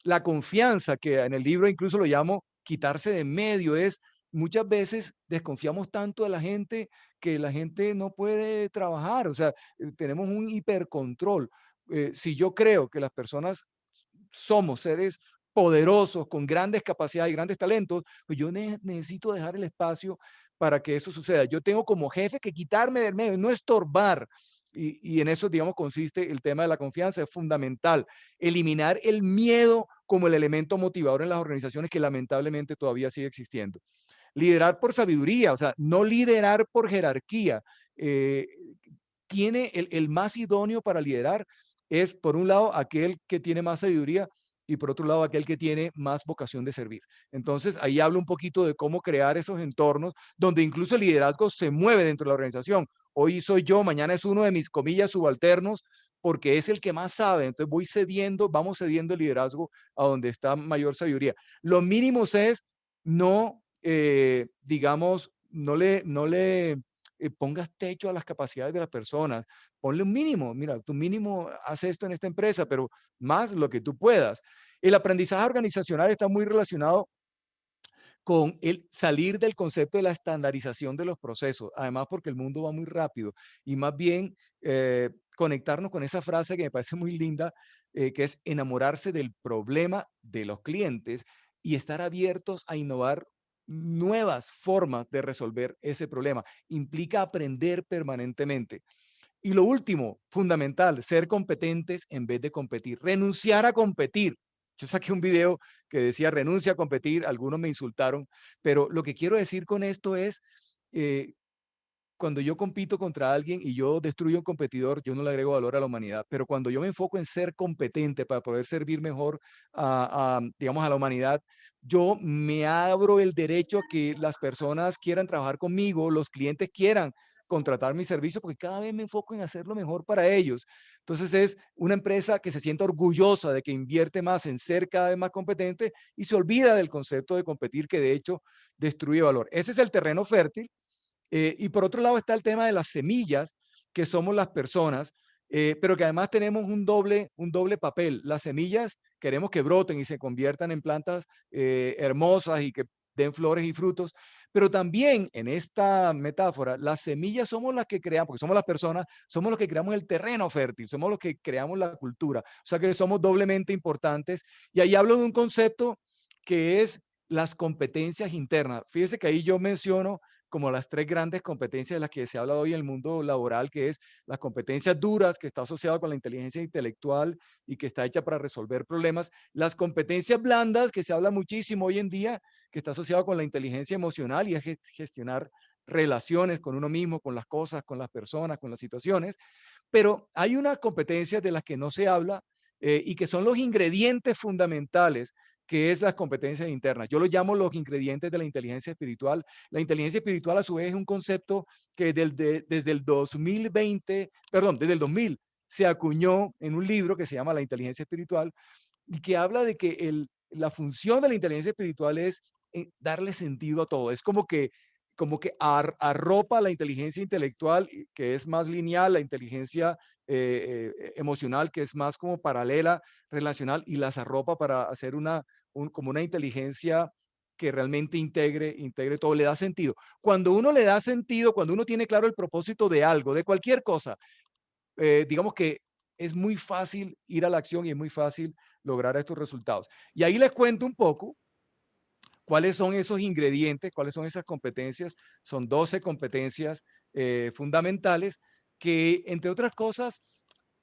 La confianza, que en el libro incluso lo llamo quitarse de en medio, es muchas veces desconfiamos tanto de la gente que la gente no puede trabajar. O sea, tenemos un hipercontrol. Si yo creo que las personas somos seres poderosos, con grandes capacidades y grandes talentos, pues yo necesito dejar el espacio para que eso suceda. Yo tengo como jefe que quitarme del medio, no estorbar. Y en eso, digamos, consiste el tema de la confianza. Es fundamental eliminar el miedo como el elemento motivador en las organizaciones que lamentablemente todavía sigue existiendo. Liderar por sabiduría, o sea, no liderar por jerarquía. Tiene el más idóneo para liderar es, por un lado, aquel que tiene más sabiduría y por otro lado, aquel que tiene más vocación de servir. Entonces, ahí hablo un poquito de cómo crear esos entornos donde incluso el liderazgo se mueve dentro de la organización. Hoy soy yo, mañana es uno de mis comillas subalternos, porque es el que más sabe. Entonces, vamos cediendo el liderazgo a donde está mayor sabiduría. Lo mínimo es no, digamos, no le pongas techo a las capacidades de las personas. Ponle un mínimo. Mira, tu mínimo haz esto en esta empresa, pero más lo que tú puedas. El aprendizaje organizacional está muy relacionado con el salir del concepto de la estandarización de los procesos, además porque el mundo va muy rápido y más bien conectarnos con esa frase que me parece muy linda, que es enamorarse del problema de los clientes y estar abiertos a innovar nuevas formas de resolver ese problema. Implica aprender permanentemente. Y lo último, fundamental, ser competentes en vez de competir. Renunciar a competir. Yo saqué un video que decía renuncia a competir, algunos me insultaron, pero lo que quiero decir con esto es, eh, cuando yo compito contra alguien y yo destruyo a un competidor, yo no le agrego valor a la humanidad, pero cuando yo me enfoco en ser competente para poder servir mejor digamos, a la humanidad, yo me abro el derecho a que las personas quieran trabajar conmigo, los clientes quieran contratar mi servicio, porque cada vez me enfoco en hacerlo mejor para ellos. Entonces es una empresa que se siente orgullosa de que invierte más en ser cada vez más competente y se olvida del concepto de competir, que de hecho destruye valor. Ese es el terreno fértil. Y por otro lado está el tema de las semillas, que somos las personas, pero que además tenemos un doble papel. Las semillas queremos que broten y se conviertan en plantas hermosas y que den flores y frutos, pero también en esta metáfora, las semillas somos las que creamos, porque somos las personas, somos los que creamos el terreno fértil, somos los que creamos la cultura, o sea que somos doblemente importantes. Y ahí hablo de un concepto que es las competencias internas. Fíjese que ahí yo menciono como las 3 grandes competencias de las que se habla hoy en el mundo laboral, que es las competencias duras, que está asociado con la inteligencia intelectual y que está hecha para resolver problemas, las competencias blandas, que se habla muchísimo hoy en día, que está asociado con la inteligencia emocional y es gestionar relaciones con uno mismo, con las cosas, con las personas, con las situaciones, pero hay unas competencias de las que no se habla y que son los ingredientes fundamentales, que es las competencias internas. Yo lo llamo los ingredientes de la inteligencia espiritual. La inteligencia espiritual, a su vez, es un concepto que desde el 2020, perdón, desde el 2000, se acuñó en un libro que se llama La inteligencia espiritual y que habla de que la función de la inteligencia espiritual es darle sentido a todo. Es como como que arropa la inteligencia intelectual, que es más lineal, la inteligencia emocional, que es más como paralela, relacional, y las arropa para hacer como una inteligencia que realmente integre todo, le da sentido. Cuando uno le da sentido, cuando uno tiene claro el propósito de algo, de cualquier cosa, digamos que es muy fácil ir a la acción y es muy fácil lograr estos resultados. Y ahí les cuento un poco cuáles son esos ingredientes, cuáles son esas competencias. Son 12 competencias fundamentales que, entre otras cosas,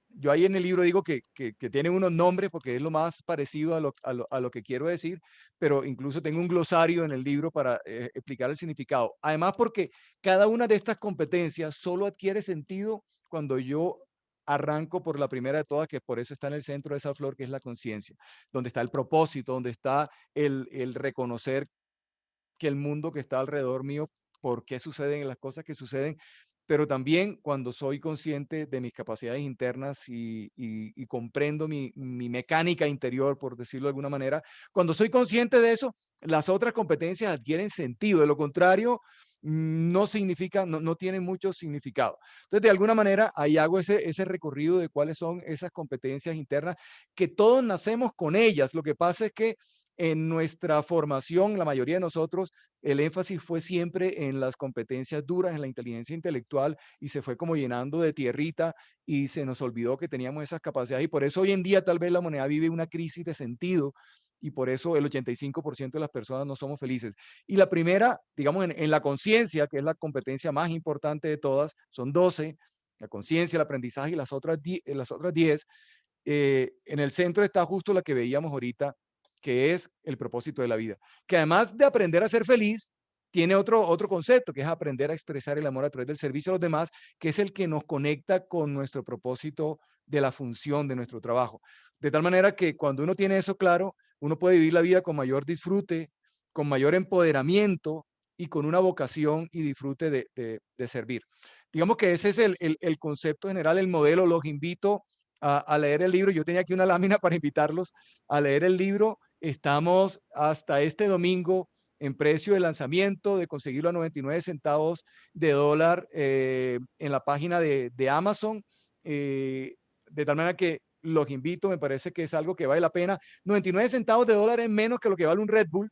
yo ahí en el libro digo que tienen unos nombres porque es lo más parecido a lo que quiero decir, pero incluso tengo un glosario en el libro para explicar el significado. Además, porque cada una de estas competencias solo adquiere sentido cuando yo arranco por la primera de todas, que por eso está en el centro de esa flor, que es la conciencia, donde está el propósito, donde está el reconocer que el mundo que está alrededor mío, por qué suceden las cosas que suceden, pero también cuando soy consciente de mis capacidades internas y comprendo mi mecánica interior, por decirlo de alguna manera, cuando soy consciente de eso, las otras competencias adquieren sentido. De lo contrario, no significa, no tienen mucho significado. Entonces, de alguna manera, ahí hago ese recorrido de cuáles son esas competencias internas, que todos nacemos con ellas. Lo que pasa es que en nuestra formación, la mayoría de nosotros, el énfasis fue siempre en las competencias duras, en la inteligencia intelectual, y se fue como llenando de tierrita y se nos olvidó que teníamos esas capacidades. Y por eso hoy en día tal vez la humanidad vive una crisis de sentido, y por eso el 85% de las personas no somos felices. Y la primera, digamos, en la conciencia, que es la competencia más importante de todas, son 12, la conciencia, el aprendizaje y las otras 10. En el centro está justo la que veíamos ahorita, que es el propósito de la vida, que además de aprender a ser feliz, tiene otro concepto, que es aprender a expresar el amor a través del servicio a los demás, que es el que nos conecta con nuestro propósito de la función de nuestro trabajo. De tal manera que cuando uno tiene eso claro, uno puede vivir la vida con mayor disfrute, con mayor empoderamiento y con una vocación y disfrute de servir. Digamos que ese es el concepto general, el modelo. Los invito a leer el libro. Yo tenía aquí una lámina para invitarlos a leer el libro. Estamos hasta este domingo en precio de lanzamiento, de conseguirlo a 99 centavos de dólar en la página de Amazon. De tal manera que los invito, me parece que es algo que vale la pena. 99 centavos de dólar es menos que lo que vale un Red Bull,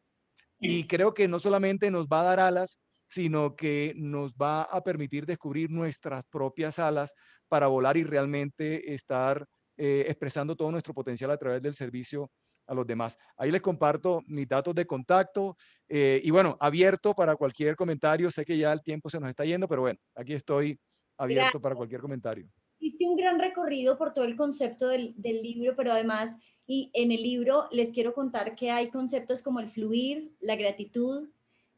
y creo que no solamente nos va a dar alas, sino que nos va a permitir descubrir nuestras propias alas para volar y realmente estar expresando todo nuestro potencial a través del servicio a los demás. Ahí les comparto mis datos de contacto y bueno, abierto para cualquier comentario. Sé que ya el tiempo se nos está yendo, pero bueno, aquí estoy abierto para cualquier comentario. Hiciste un gran recorrido por todo el concepto del libro, pero además, y en el libro les quiero contar que hay conceptos como el fluir, la gratitud,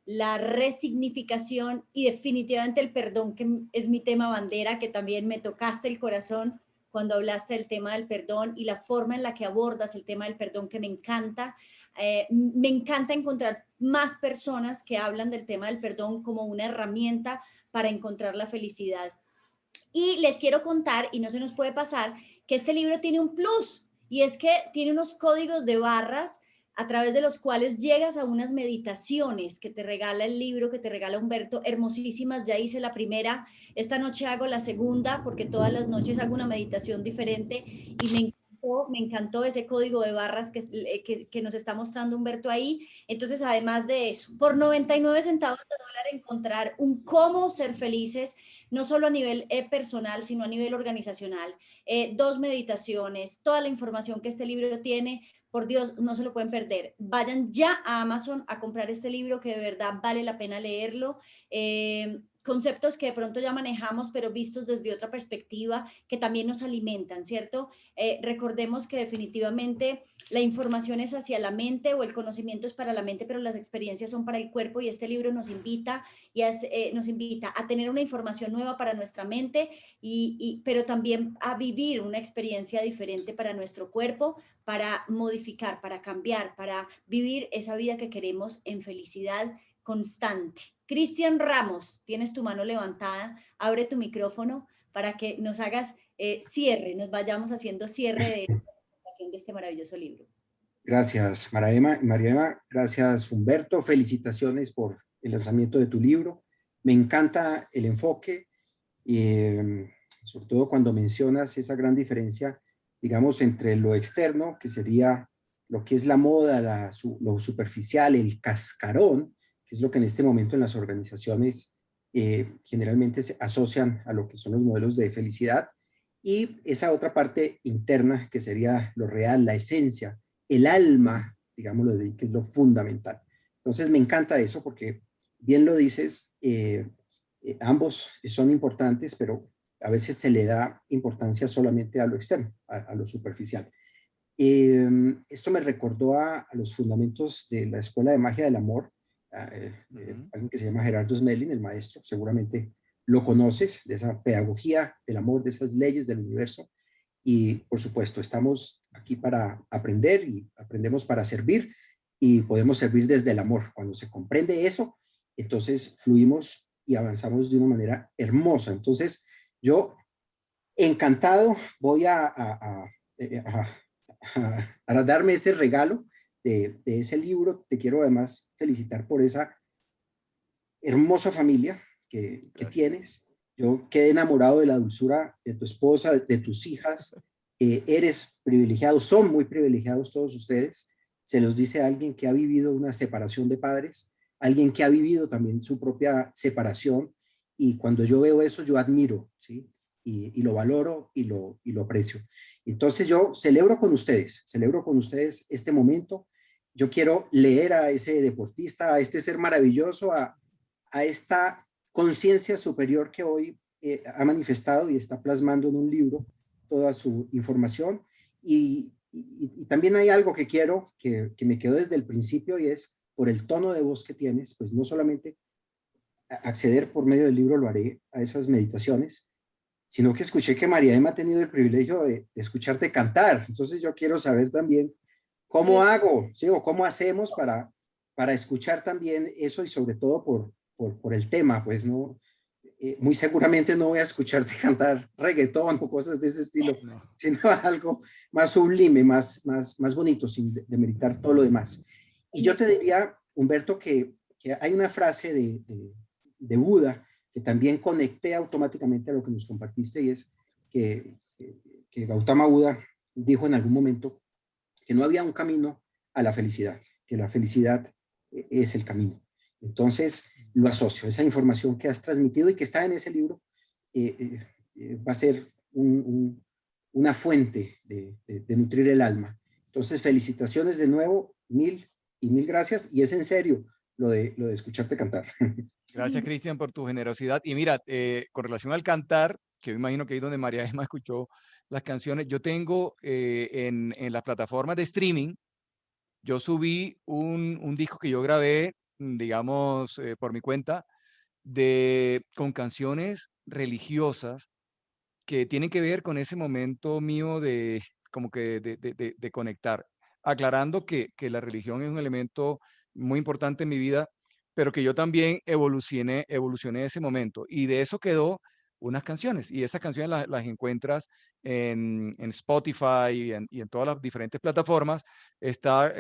la resignificación y definitivamente el perdón, que es mi tema bandera, que también me tocaste el corazón cuando hablaste del tema del perdón y la forma en la que abordas el tema del perdón, que me encanta. Me encanta encontrar más personas que hablan del tema del perdón como una herramienta para encontrar la felicidad. Y les quiero contar, y no se nos puede pasar, que este libro tiene un plus, y es que tiene unos códigos de barras a través de los cuales llegas a unas meditaciones que te regala el libro, que te regala Humberto, hermosísimas. Ya hice la primera, esta noche hago la segunda, porque todas las noches hago una meditación diferente, y me encantó ese código de barras que nos está mostrando Humberto ahí. Entonces, además de eso, por 99 centavos de dólar encontrar un cómo ser felices, no solo a nivel personal, sino a nivel organizacional. 2 meditaciones, toda la información que este libro tiene, por Dios, no se lo pueden perder. Vayan ya a Amazon a comprar este libro, que de verdad vale la pena leerlo. Conceptos que de pronto ya manejamos, pero vistos desde otra perspectiva, que también nos alimentan, ¿cierto? Recordemos que definitivamente la información es hacia la mente, o el conocimiento es para la mente, pero las experiencias son para el cuerpo, y este libro nos invita, nos invita a tener una información nueva para nuestra mente, pero también a vivir una experiencia diferente para nuestro cuerpo, para modificar, para cambiar, para vivir esa vida que queremos en felicidad constante. Cristian Ramos, tienes tu mano levantada, abre tu micrófono para que nos hagas cierre, nos vayamos haciendo cierre de la presentación de este maravilloso libro. Gracias, María Emma. Gracias, Humberto. Felicitaciones por el lanzamiento de tu libro. Me encanta el enfoque, sobre todo cuando mencionas esa gran diferencia, digamos, entre lo externo, que sería lo que es la moda, lo superficial, el cascarón, que es lo que en este momento en las organizaciones generalmente se asocian a lo que son los modelos de felicidad, y esa otra parte interna, que sería lo real, la esencia, el alma, digámoslo, que es lo fundamental. Entonces me encanta eso porque, bien lo dices, ambos son importantes, pero a veces se le da importancia solamente a lo externo, a lo superficial. Esto me recordó a los fundamentos de la Escuela de Magia del Amor, alguien que se llama Gerardo Smelling, el maestro, seguramente lo conoces, de esa pedagogía del amor, de esas leyes del universo. Y por supuesto, estamos aquí para aprender y aprendemos para servir, y podemos servir desde el amor. Cuando se comprende eso, entonces fluimos y avanzamos de una manera hermosa. Entonces, yo encantado voy a darme ese regalo de ese libro. Te quiero además felicitar por esa hermosa familia que tienes. Yo quedé enamorado de la dulzura de tu esposa, de tus hijas. Eres privilegiado, son muy privilegiados todos ustedes. Se los dice a alguien que ha vivido una separación de padres, alguien que ha vivido también su propia separación, y cuando yo veo eso, yo admiro, ¿sí? Y lo valoro y lo aprecio. Entonces yo celebro con ustedes este momento. Yo quiero leer a ese deportista, a este ser maravilloso, a esta conciencia superior que hoy ha manifestado y está plasmando en un libro toda su información. Y también hay algo que quiero, que me quedó desde el principio, y es por el tono de voz que tienes, pues no solamente acceder por medio del libro, lo haré a esas meditaciones, sino que escuché que María Emma ha tenido el privilegio de escucharte cantar. Entonces yo quiero saber también cómo hago, ¿sí? O cómo hacemos para escuchar también eso, y sobre todo por el tema, pues no, muy seguramente no voy a escucharte cantar reggaetón o cosas de ese estilo, no, sino algo más sublime, más bonito, sin demeritar todo lo demás. Y yo te diría, Humberto, que hay una frase de Buda que también conecté automáticamente a lo que nos compartiste, y es que Gautama Buda dijo en algún momento que no había un camino a la felicidad, que la felicidad es el camino. Entonces lo asocio, esa información que has transmitido y que está en ese libro va a ser una fuente de nutrir el alma. Entonces felicitaciones de nuevo, mil gracias, y es en serio lo de escucharte cantar. Gracias, Cristian, por tu generosidad. Y mira, con relación al cantar, que me imagino que ahí donde María Emma escuchó las canciones, yo tengo en las plataformas de streaming, yo subí un disco que yo grabé, digamos, por mi cuenta, con canciones religiosas que tienen que ver con ese momento mío de como que de conectar, aclarando que la religión es un elemento muy importante en mi vida, pero que yo también evolucioné ese momento, y de eso quedó unas canciones, y esas canciones las encuentras en Spotify y en todas las diferentes plataformas. Está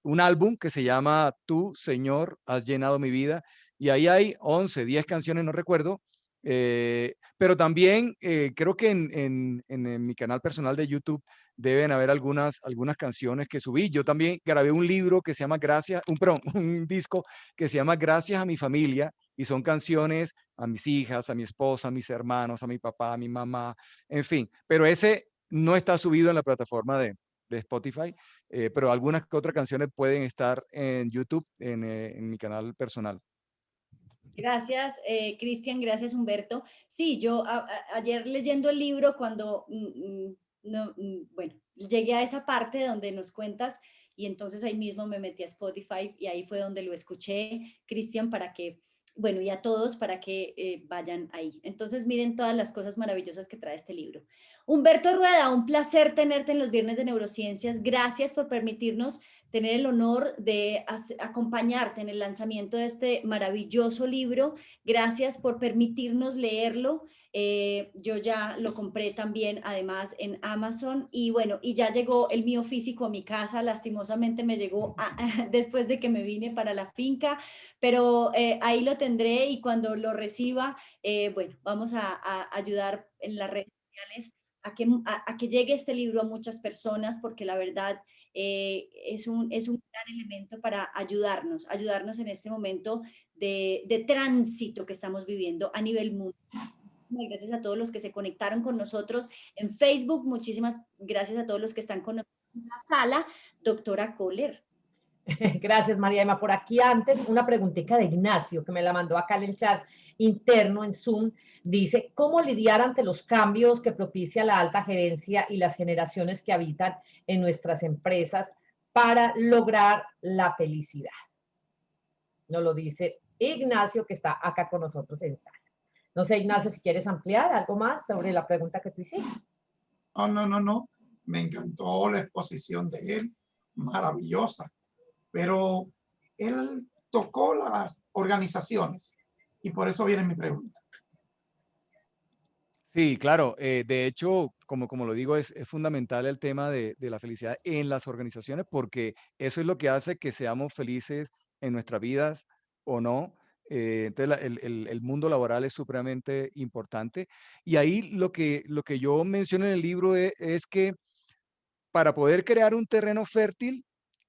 un álbum que se llama Tú, Señor, has llenado mi vida, y ahí hay 11, 10 canciones, no recuerdo, pero también creo que en mi canal personal de YouTube deben haber algunas canciones que subí. Yo también grabé un libro que se llama un disco que se llama Gracias a mi familia, y son canciones a mis hijas, a mi esposa, a mis hermanos, a mi papá, a mi mamá, en fin. Pero ese no está subido en la plataforma de Spotify, pero algunas que otras canciones pueden estar en YouTube, en mi canal personal. Gracias, Cristian, gracias, Humberto. Sí, yo ayer leyendo el libro, cuando, bueno, llegué a esa parte donde nos cuentas, y entonces ahí mismo me metí a Spotify y ahí fue donde lo escuché, Cristian, para que, bueno, y a todos para que vayan ahí. Entonces miren todas las cosas maravillosas que trae este libro. Humberto Rueda, un placer tenerte en los Viernes de Neurociencias. Gracias por permitirnos tener el honor de acompañarte en el lanzamiento de este maravilloso libro. Gracias por permitirnos leerlo. Yo ya lo compré también, además, en Amazon. Y bueno, y ya llegó el mío físico a mi casa. Lastimosamente me llegó después de que me vine para la finca, pero ahí lo tendré y cuando lo reciba, bueno, vamos a ayudar en las redes sociales a que llegue este libro a muchas personas, porque la verdad es un gran elemento para ayudarnos en este momento de tránsito que estamos viviendo a nivel mundial. Gracias a todos los que se conectaron con nosotros en Facebook. Muchísimas gracias a todos los que están con nosotros en la sala. Doctora Kohler. Gracias, María Emma. Por aquí antes, una preguntita de Ignacio, que me la mandó acá en el chat interno en Zoom. Dice, ¿cómo lidiar ante los cambios que propicia la alta gerencia y las generaciones que habitan en nuestras empresas para lograr la felicidad? Nos lo dice Ignacio, que está acá con nosotros en sala. No sé, Ignacio, si quieres ampliar algo más sobre la pregunta que tú hiciste. No. Me encantó la exposición de él, maravillosa. Pero él tocó las organizaciones y por eso viene mi pregunta. Sí, claro. De hecho, como lo digo, es fundamental el tema de la felicidad en las organizaciones, porque eso es lo que hace que seamos felices en nuestras vidas o no. Entonces, el mundo laboral es supremamente importante. Y ahí lo que yo menciono en el libro es que para poder crear un terreno fértil,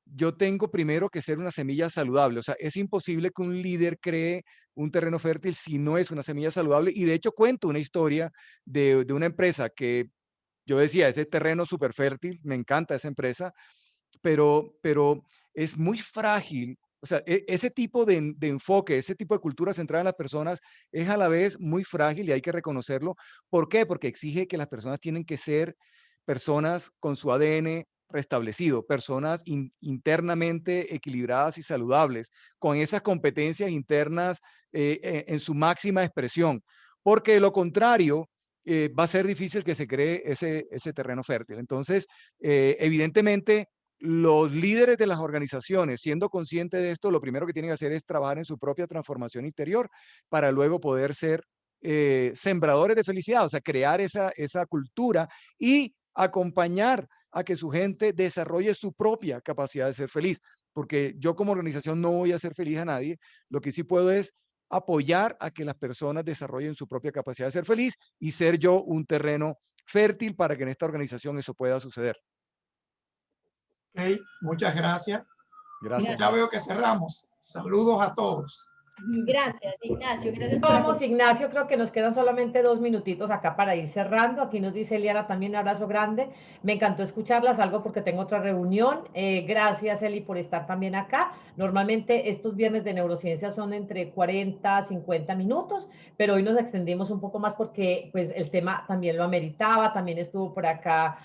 yo tengo primero que ser una semilla saludable. O sea, es imposible que un líder cree un terreno fértil si no es una semilla saludable. Y de hecho cuento una historia de una empresa que yo decía, ese terreno súper fértil, me encanta esa empresa, pero es muy frágil. O sea, ese tipo de enfoque, ese tipo de cultura centrada en las personas es a la vez muy frágil y hay que reconocerlo. ¿Por qué? Porque exige que las personas tienen que ser personas con su ADN restablecido, personas internamente equilibradas y saludables, con esas competencias internas en su máxima expresión, porque de lo contrario va a ser difícil que se cree ese terreno fértil. Entonces, evidentemente, los líderes de las organizaciones, siendo conscientes de esto, lo primero que tienen que hacer es trabajar en su propia transformación interior para luego poder ser sembradores de felicidad, o sea, crear esa cultura y acompañar a que su gente desarrolle su propia capacidad de ser feliz, porque yo como organización no voy a hacer feliz a nadie, lo que sí puedo es apoyar a que las personas desarrollen su propia capacidad de ser feliz y ser yo un terreno fértil para que en esta organización eso pueda suceder. Ok, muchas gracias. Gracias. Ya veo que cerramos. Saludos a todos. Gracias, Ignacio. Gracias por Vamos, Ignacio, creo que nos quedan solamente 2 minutitos acá para ir cerrando. Aquí nos dice Eliana también un abrazo grande. Me encantó escucharlas, algo porque tengo otra reunión. Gracias, Eli, por estar también acá. Normalmente estos viernes de neurociencia son entre 40 a 50 minutos, pero hoy nos extendimos un poco más porque pues, el tema también lo ameritaba. También estuvo por acá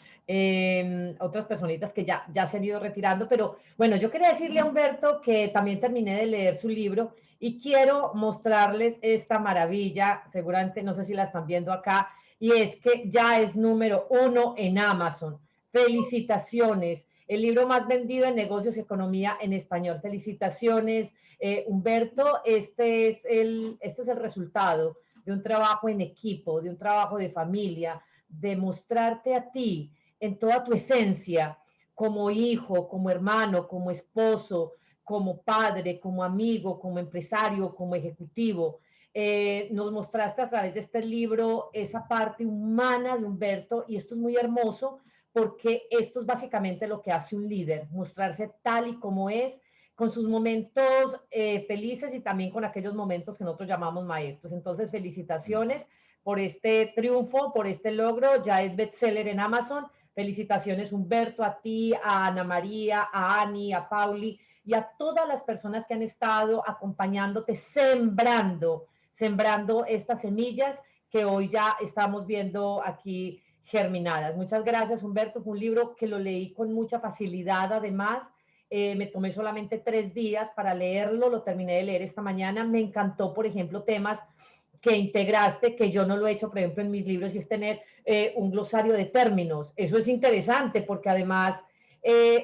otras personitas que ya se han ido retirando. Pero bueno, yo quería decirle a Humberto que también terminé de leer su libro y quiero mostrarles esta maravilla, seguramente no sé si la están viendo acá, y es que ya es número 1 en Amazon. Felicitaciones, el libro más vendido en negocios y economía en español. Felicitaciones, Humberto, este es el resultado de un trabajo en equipo, de un trabajo de familia, de mostrarte a ti en toda tu esencia, como hijo, como hermano, como esposo, como padre, como amigo, como empresario, como ejecutivo. Nos mostraste a través de este libro esa parte humana de Humberto y esto es muy hermoso porque esto es básicamente lo que hace un líder, mostrarse tal y como es, con sus momentos felices y también con aquellos momentos que nosotros llamamos maestros. Entonces, felicitaciones por este triunfo, por este logro, ya es bestseller en Amazon. Felicitaciones, Humberto, a ti, a Ana María, a Ani, a Pauli, y a todas las personas que han estado acompañándote, sembrando estas semillas que hoy ya estamos viendo aquí germinadas. Muchas gracias, Humberto. Fue un libro que lo leí con mucha facilidad, además. Me tomé solamente 3 días para leerlo, lo terminé de leer esta mañana. Me encantó, por ejemplo, temas que integraste, que yo no lo he hecho, por ejemplo, en mis libros, y es tener un glosario de términos. Eso es interesante porque además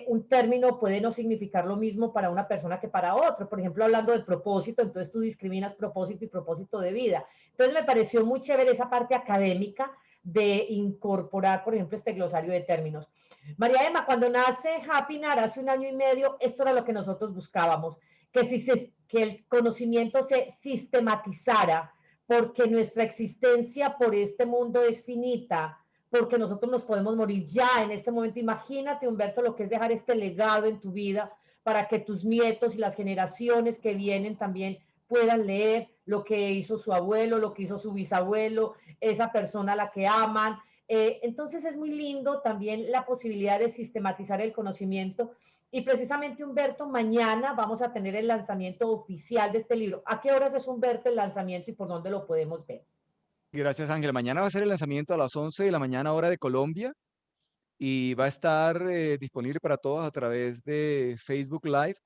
un término puede no significar lo mismo para una persona que para otra. Por ejemplo, hablando del propósito, entonces tú discriminas propósito y propósito de vida. Entonces me pareció muy chévere esa parte académica de incorporar, por ejemplo, este glosario de términos. María Emma, cuando nace Happinar hace 1 año y medio, esto era lo que nosotros buscábamos, que el conocimiento se sistematizara, porque nuestra existencia por este mundo es finita, porque nosotros nos podemos morir ya en este momento. Imagínate, Humberto, lo que es dejar este legado en tu vida para que tus nietos y las generaciones que vienen también puedan leer lo que hizo su abuelo, lo que hizo su bisabuelo, esa persona a la que aman. Entonces es muy lindo también la posibilidad de sistematizar el conocimiento. Y precisamente, Humberto, mañana vamos a tener el lanzamiento oficial de este libro. ¿A qué horas es, Humberto, el lanzamiento y por dónde lo podemos ver? Gracias, Ángel. Mañana va a ser el lanzamiento a las 11 de la mañana, hora de Colombia, y va a estar disponible para todos a través de Facebook Live.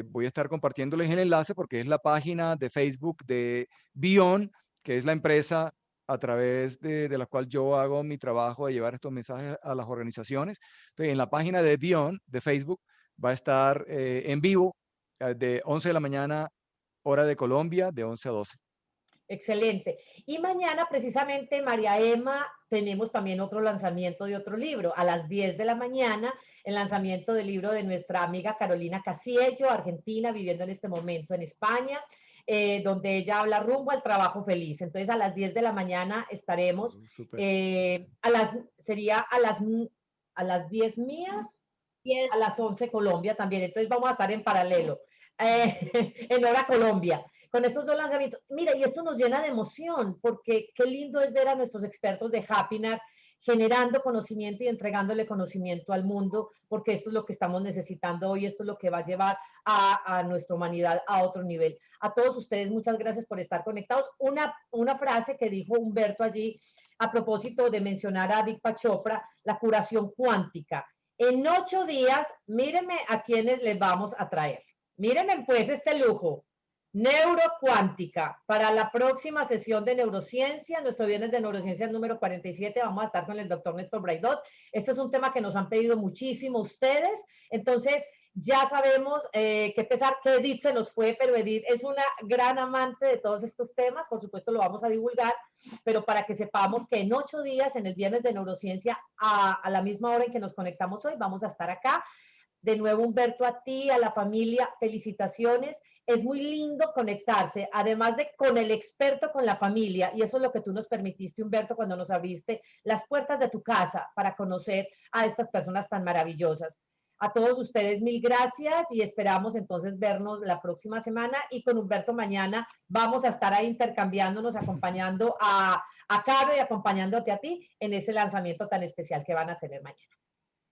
Voy a estar compartiéndoles el enlace porque es la página de Facebook de Beyond, que es la empresa a través de la cual yo hago mi trabajo de llevar estos mensajes a las organizaciones. Entonces, en la página de Beyond de Facebook va a estar en vivo de 11 de la mañana, hora de Colombia, de 11 a 12. Excelente. Y mañana, precisamente, María Emma, tenemos también otro lanzamiento de otro libro. A las 10 de la mañana, el lanzamiento del libro de nuestra amiga Carolina Casiello, argentina, viviendo en este momento en España, donde ella habla rumbo al trabajo feliz. Entonces, a las 10 de la mañana estaremos, sería a las 10 mías, a las 11 Colombia también. Entonces, vamos a estar en paralelo, en hora Colombia, con estos 2 lanzamientos. Mira, y esto nos llena de emoción, porque qué lindo es ver a nuestros expertos de Happinar generando conocimiento y entregándole conocimiento al mundo, porque esto es lo que estamos necesitando hoy, esto es lo que va a llevar a nuestra humanidad a otro nivel. A todos ustedes, muchas gracias por estar conectados. Una frase que dijo Humberto allí, a propósito de mencionar a Deepak Chopra, la curación cuántica. En 8 días, mírenme a quienes les vamos a traer. Mírenme pues este lujo. Neurocuántica. Para la próxima sesión de neurociencia, nuestro viernes de neurociencia número 47, vamos a estar con el doctor Néstor Braidot. Este es un tema que nos han pedido muchísimo ustedes. Entonces, ya sabemos que Edith se nos fue, pero Edith es una gran amante de todos estos temas. Por supuesto, lo vamos a divulgar, pero para que sepamos que en 8 días, en el viernes de neurociencia, a la misma hora en que nos conectamos hoy, vamos a estar acá. De nuevo, Humberto, a ti, a la familia, felicitaciones. Es muy lindo conectarse, además de con el experto, con la familia, y eso es lo que tú nos permitiste, Humberto, cuando nos abriste las puertas de tu casa para conocer a estas personas tan maravillosas. A todos ustedes, mil gracias y esperamos entonces vernos la próxima semana, y con Humberto mañana vamos a estar ahí intercambiándonos, acompañando a Caro y acompañándote a ti en ese lanzamiento tan especial que van a tener mañana.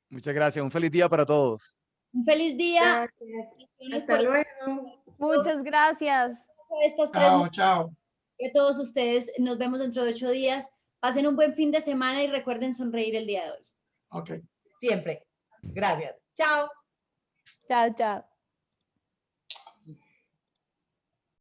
Muchas gracias. Un feliz día para todos. Un feliz día. Gracias. Hasta luego. Muchas gracias. Estas 3 Chao, chao. a todos ustedes. Nos vemos dentro de 8 días. Pasen un buen fin de semana y recuerden sonreír el día de hoy. Ok. Siempre. Gracias. Chao. Chao, chao.